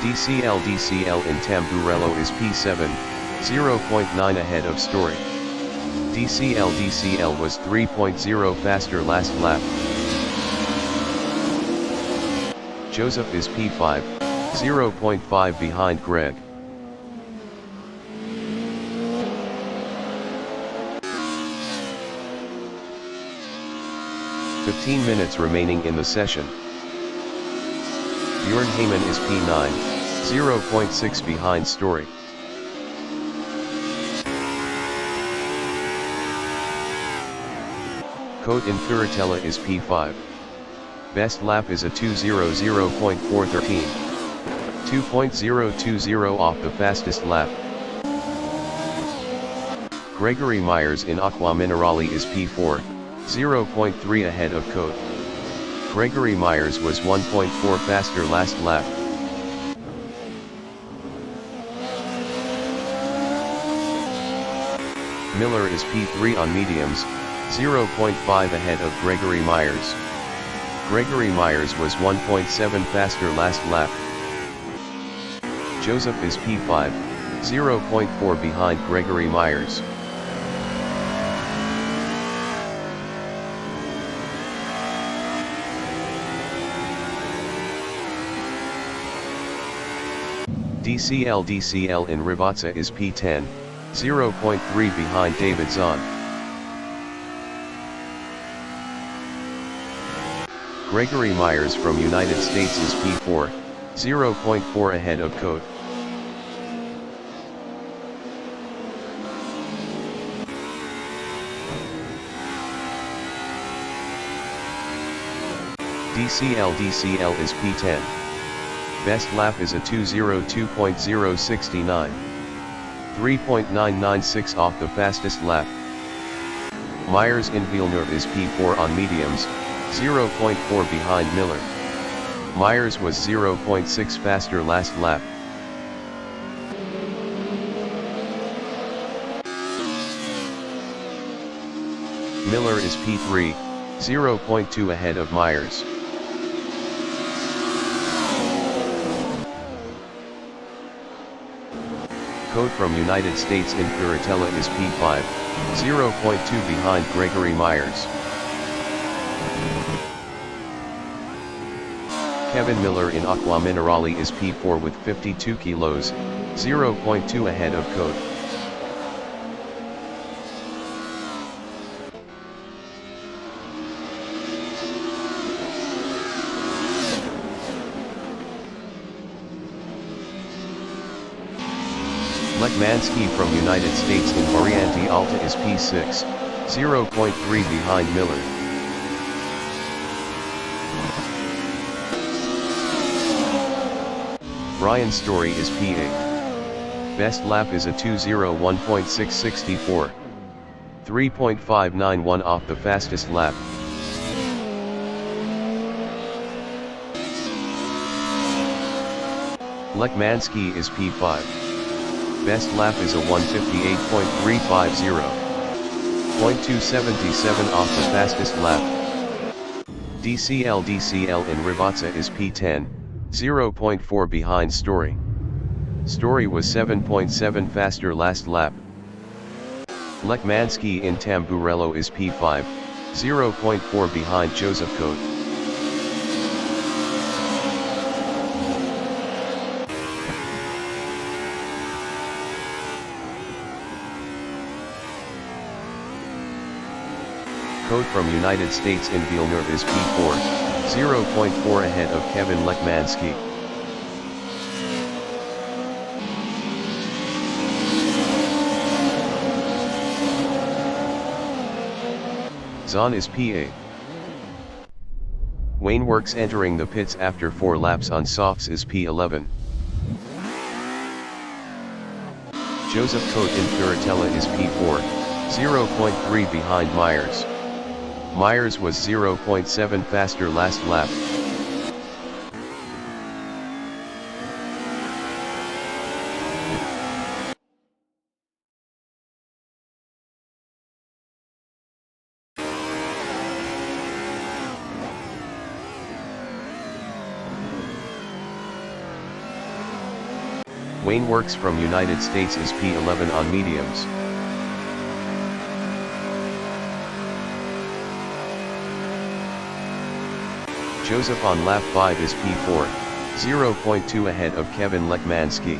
DCL in Tamburello is P7, 0.9 ahead of Story. DCL was 3.0 faster last lap. Joseph is P5, 0.5 behind Greg. "15 minutes remaining in the session. Bjorn Heyman is P9, 0.6 behind Story. Code in Curatella is P5. Best lap is a 2:00.413. 2.020 off the fastest lap. Gregory Myers in Acqua Minerale is P4, 0.3 ahead of Code. Gregory Myers was 1.4 faster last lap. Miller is P3 on mediums, 0.5 ahead of Gregory Myers. Gregory Myers was 1.7 faster last lap. Joseph is P5, 0.4 behind Gregory Myers. DCL in Rivazza is P10, 0.3 behind David Zahn. Gregory Myers from United States is P4, 0.4 ahead of Code. DCL is P10. Best lap is a 2:02.069. 3.996 off the fastest lap. Myers in Villeneuve is P4 on mediums, 0.4 behind Miller. Myers was 0.6 faster last lap. Miller is P3, 0.2 ahead of Myers. Code from United States in Curatella is P5, 0.2 behind Gregory Myers. Kevin Miller in Acqua Minerale is P4 with 52 kilos, 0.2 ahead of Code. Lekmansky from United States in Variante Alta is P6, 0.3 behind Miller. Brian Story is P8. Best lap is a 2:01.664. 3.591 off the fastest lap. Lekmansky is P5. Best lap is a 1:58.350. 0.277 off the fastest lap. DCL in Rivazza is P10, 0.4 behind Story. Story was 7.7 faster last lap. Lekmansky in Tamburello is P5, 0.4 behind Joseph Cote. Cote from United States in Villeneuve is P4, 0.4 ahead of Kevin Lekmansky. Zahn is P8. Wayne Works entering the pits after 4 laps on softs is P11. Joseph Cote in Curatella is P4, 0.3 behind Myers. Myers was 0.7 faster last lap. Wayne Works from United States is P11 on mediums. Joseph on lap 5 is P4, 0.2 ahead of Kevin Lekmansky.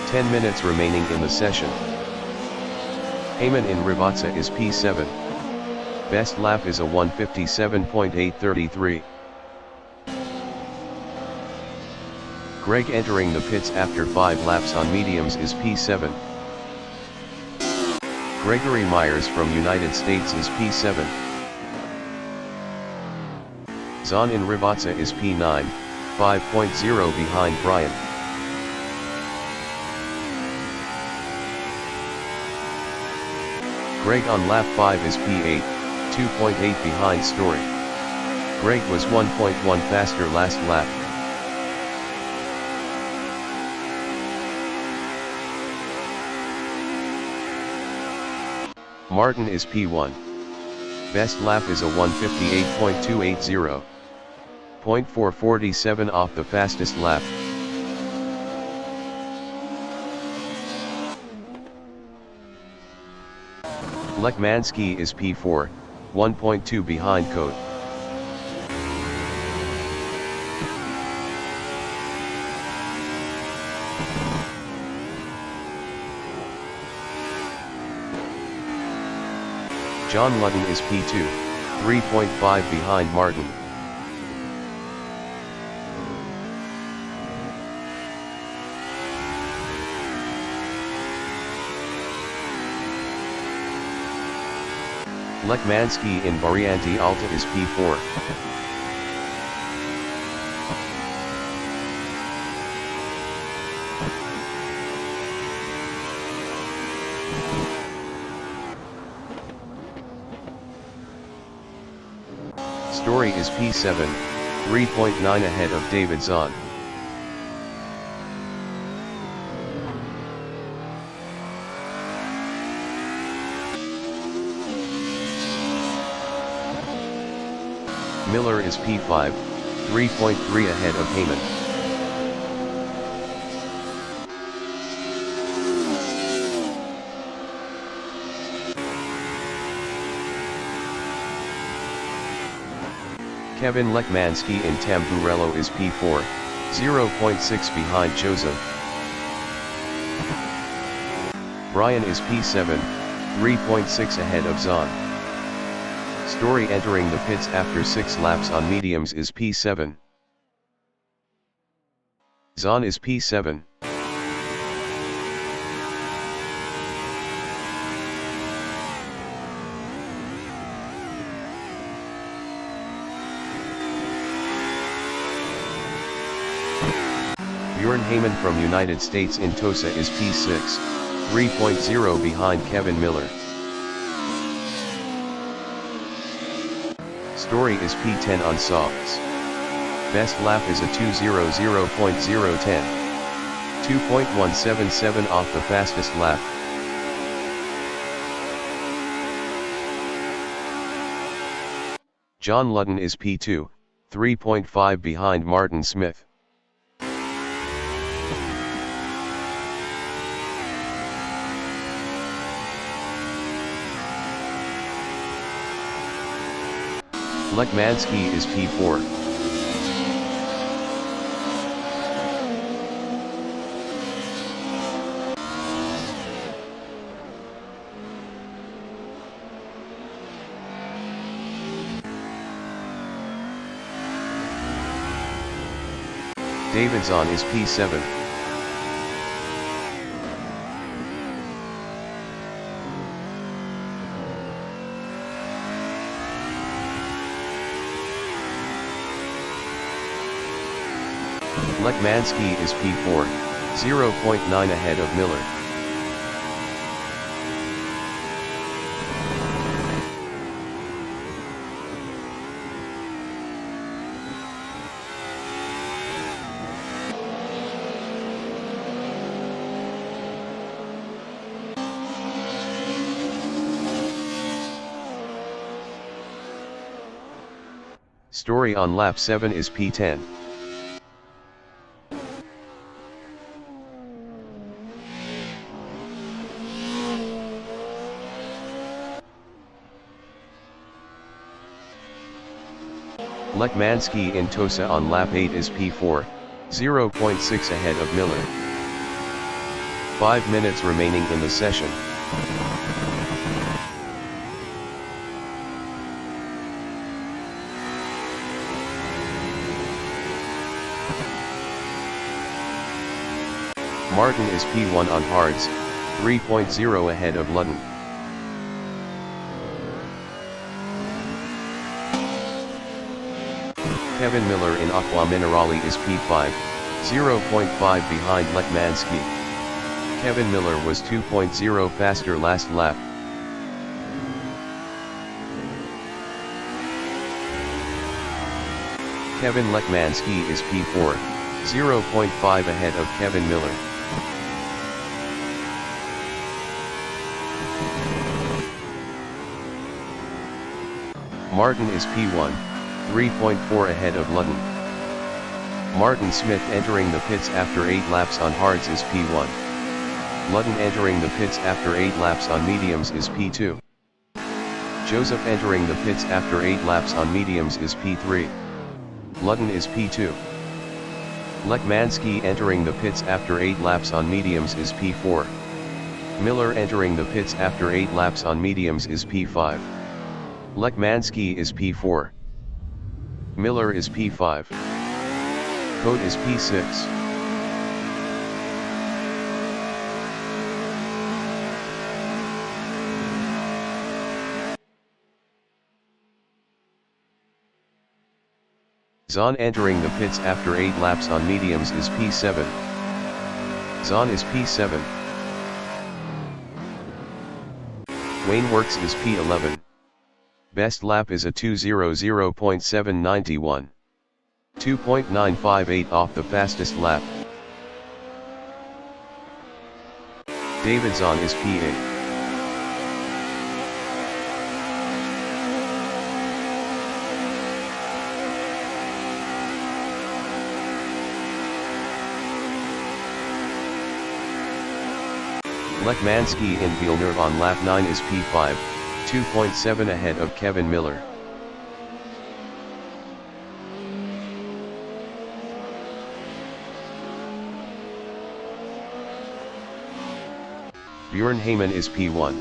Ten minutes remaining in the session. Heyman in Rivazza is P7. Best lap is a 1:57.833. Greg entering the pits after 5 laps on mediums is P7. Gregory Myers from United States is P7. Zahn in Rivazza is P9, 5.0 behind Brian. Greg on lap 5 is P8, 2.8 behind Story. Greg was 1.1 faster last lap. Martin is P1. Best lap is a 1:58.280. 0.447 off the fastest lap. Lekmansky is P4, 1.2 behind Cote. John Ludden is P2, 3.5 behind Martin. Lekmansky in Variante Alta is P4. Story is P7, 3.9 ahead of David Zahn. Miller is P5, 3.3 ahead of Heyman. Kevin Lekmansky in Tamburello is P4, 0.6 behind Joseph. Brian is P7, 3.6 ahead of Zahn. Story entering the pits after 6 laps on mediums is P7. Zahn is P7. Bjorn Heyman from United States in Tosa is P6, 3.0 behind Kevin Miller. Story is P10 on softs. Best lap is a 2:00.010. 2.177 off the fastest lap. John Ludden is P2, 3.5 behind Martin Smith. Lekmanski is P4. Davidson is P7. Lekmanski is P4, 0.9 ahead of Miller. Story on lap 7 is P10. Lekmanski in Tosa on lap 8 is P4, 0.6 ahead of Miller. 5 minutes remaining in the session. Martin is P1 on hards, 3.0 ahead of Ludden. Kevin Miller in Aqua Minerale is P5, 0.5 behind Lekmanski. Kevin Miller was 2.0 faster last lap. Kevin Lekmanski is P4, 0.5 ahead of Kevin Miller. Martin is P1, 3.4 ahead of Ludden. Martin Smith entering the pits after 8 laps on hards is P1. Ludden entering the pits after 8 laps on mediums is P2. Joseph entering the pits after 8 laps on mediums is P3. Ludden is P2. Lekmanski entering the pits after 8 laps on mediums is P4. Miller entering the pits after 8 laps on mediums is P5. Lekmanski is P4. Miller is P5. Code is P6. Zahn entering the pits after 8 laps on mediums is P7. Zahn is P7. Wayne Works is P11. Best lap is a 2:00.791. 2.958 off the fastest lap. Davidson is P8. Lekmanski in Villeneuve on lap 9 is P5, 2.7 ahead of Kevin Miller. Bjorn Heyman is P1.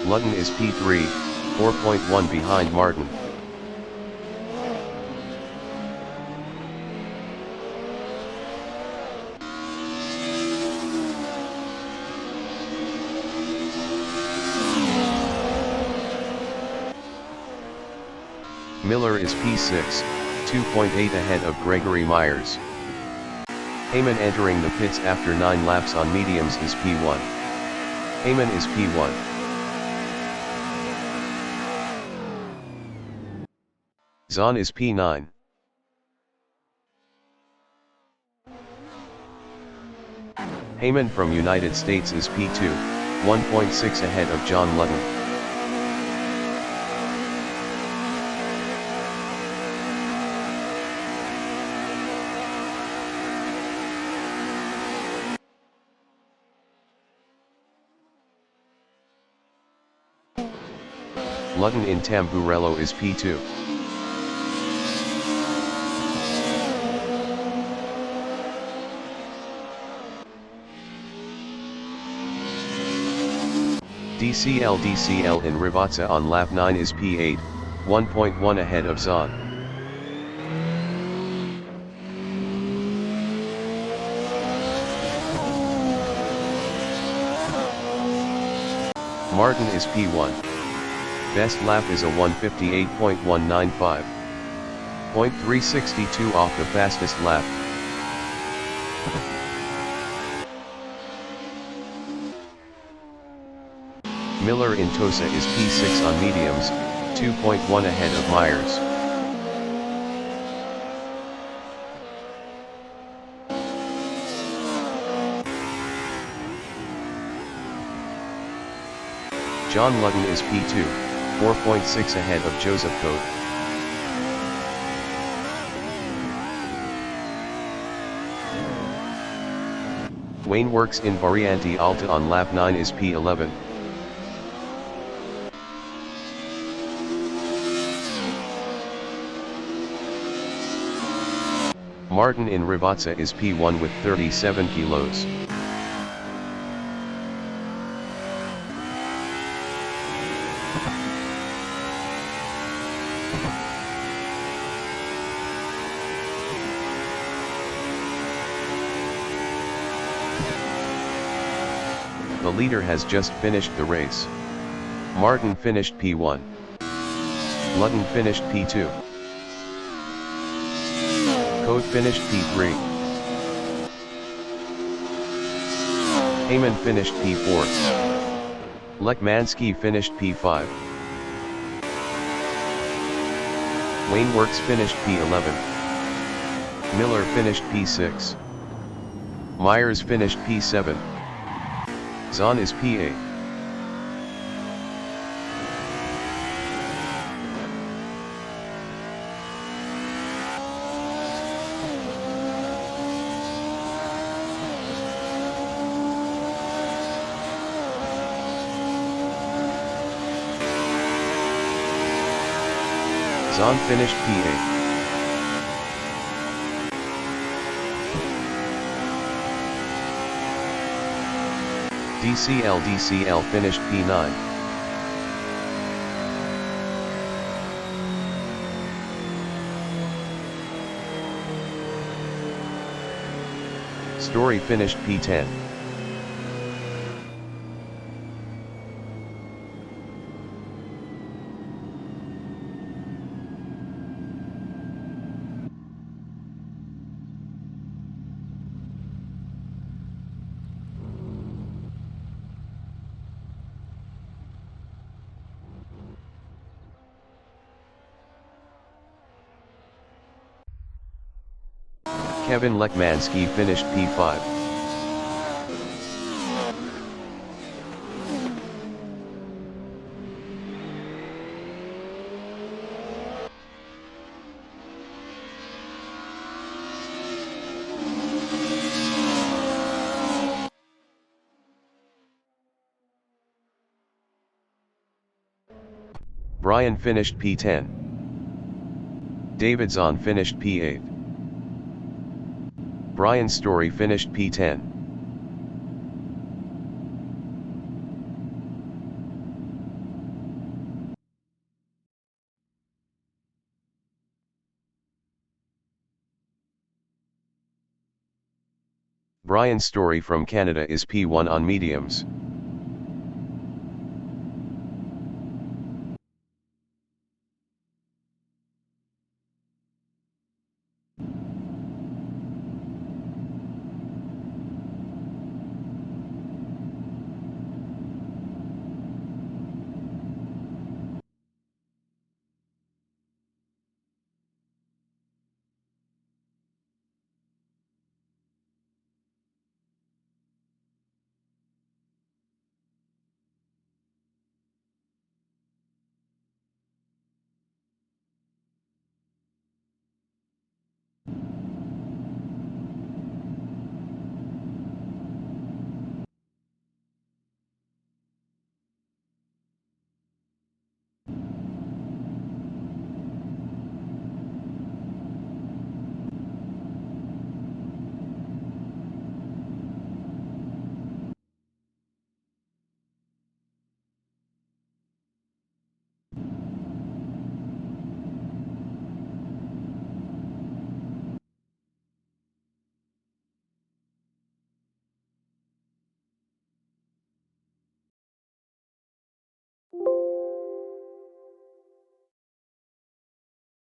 Lutton is P3, 4.1 behind Martin. Miller is P6, 2.8 ahead of Gregory Myers. Heyman entering the pits after 9 laps on mediums is P1. Heyman is P1. Zahn is P9. Heyman from United States is P2, 1.6 ahead of John Lutton. Lutton in Tamburello is P2. DCL in Rivazza on lap 9 is P8, 1.1 ahead of Zahn. Martin is P1. Best lap is a 1:58.195. 0.362 off the fastest lap. Miller in Tosa is P6 on mediums, 2.1 ahead of Myers. John Lutton is P2, 4.6 ahead of Joseph Cote. Wayne Works in Variante Alta on lap 9 is P11. Martin in Rivazza is P1 with 37 kilos. The leader has just finished the race. Martin finished P1. Lutton finished P2. Cote finished P3. Heyman finished P4. Lekmansky finished P5. Wayne Works finished P11. Miller finished P6. Myers finished P7. Zahn is P8. Zahn finished P8. DCL finished P9. Story finished P10. Kevin Lekmansky finished P5. Brian finished P10. David Zahn finished P8. Brian Story finished P10. Brian Story from Canada is P1 on mediums.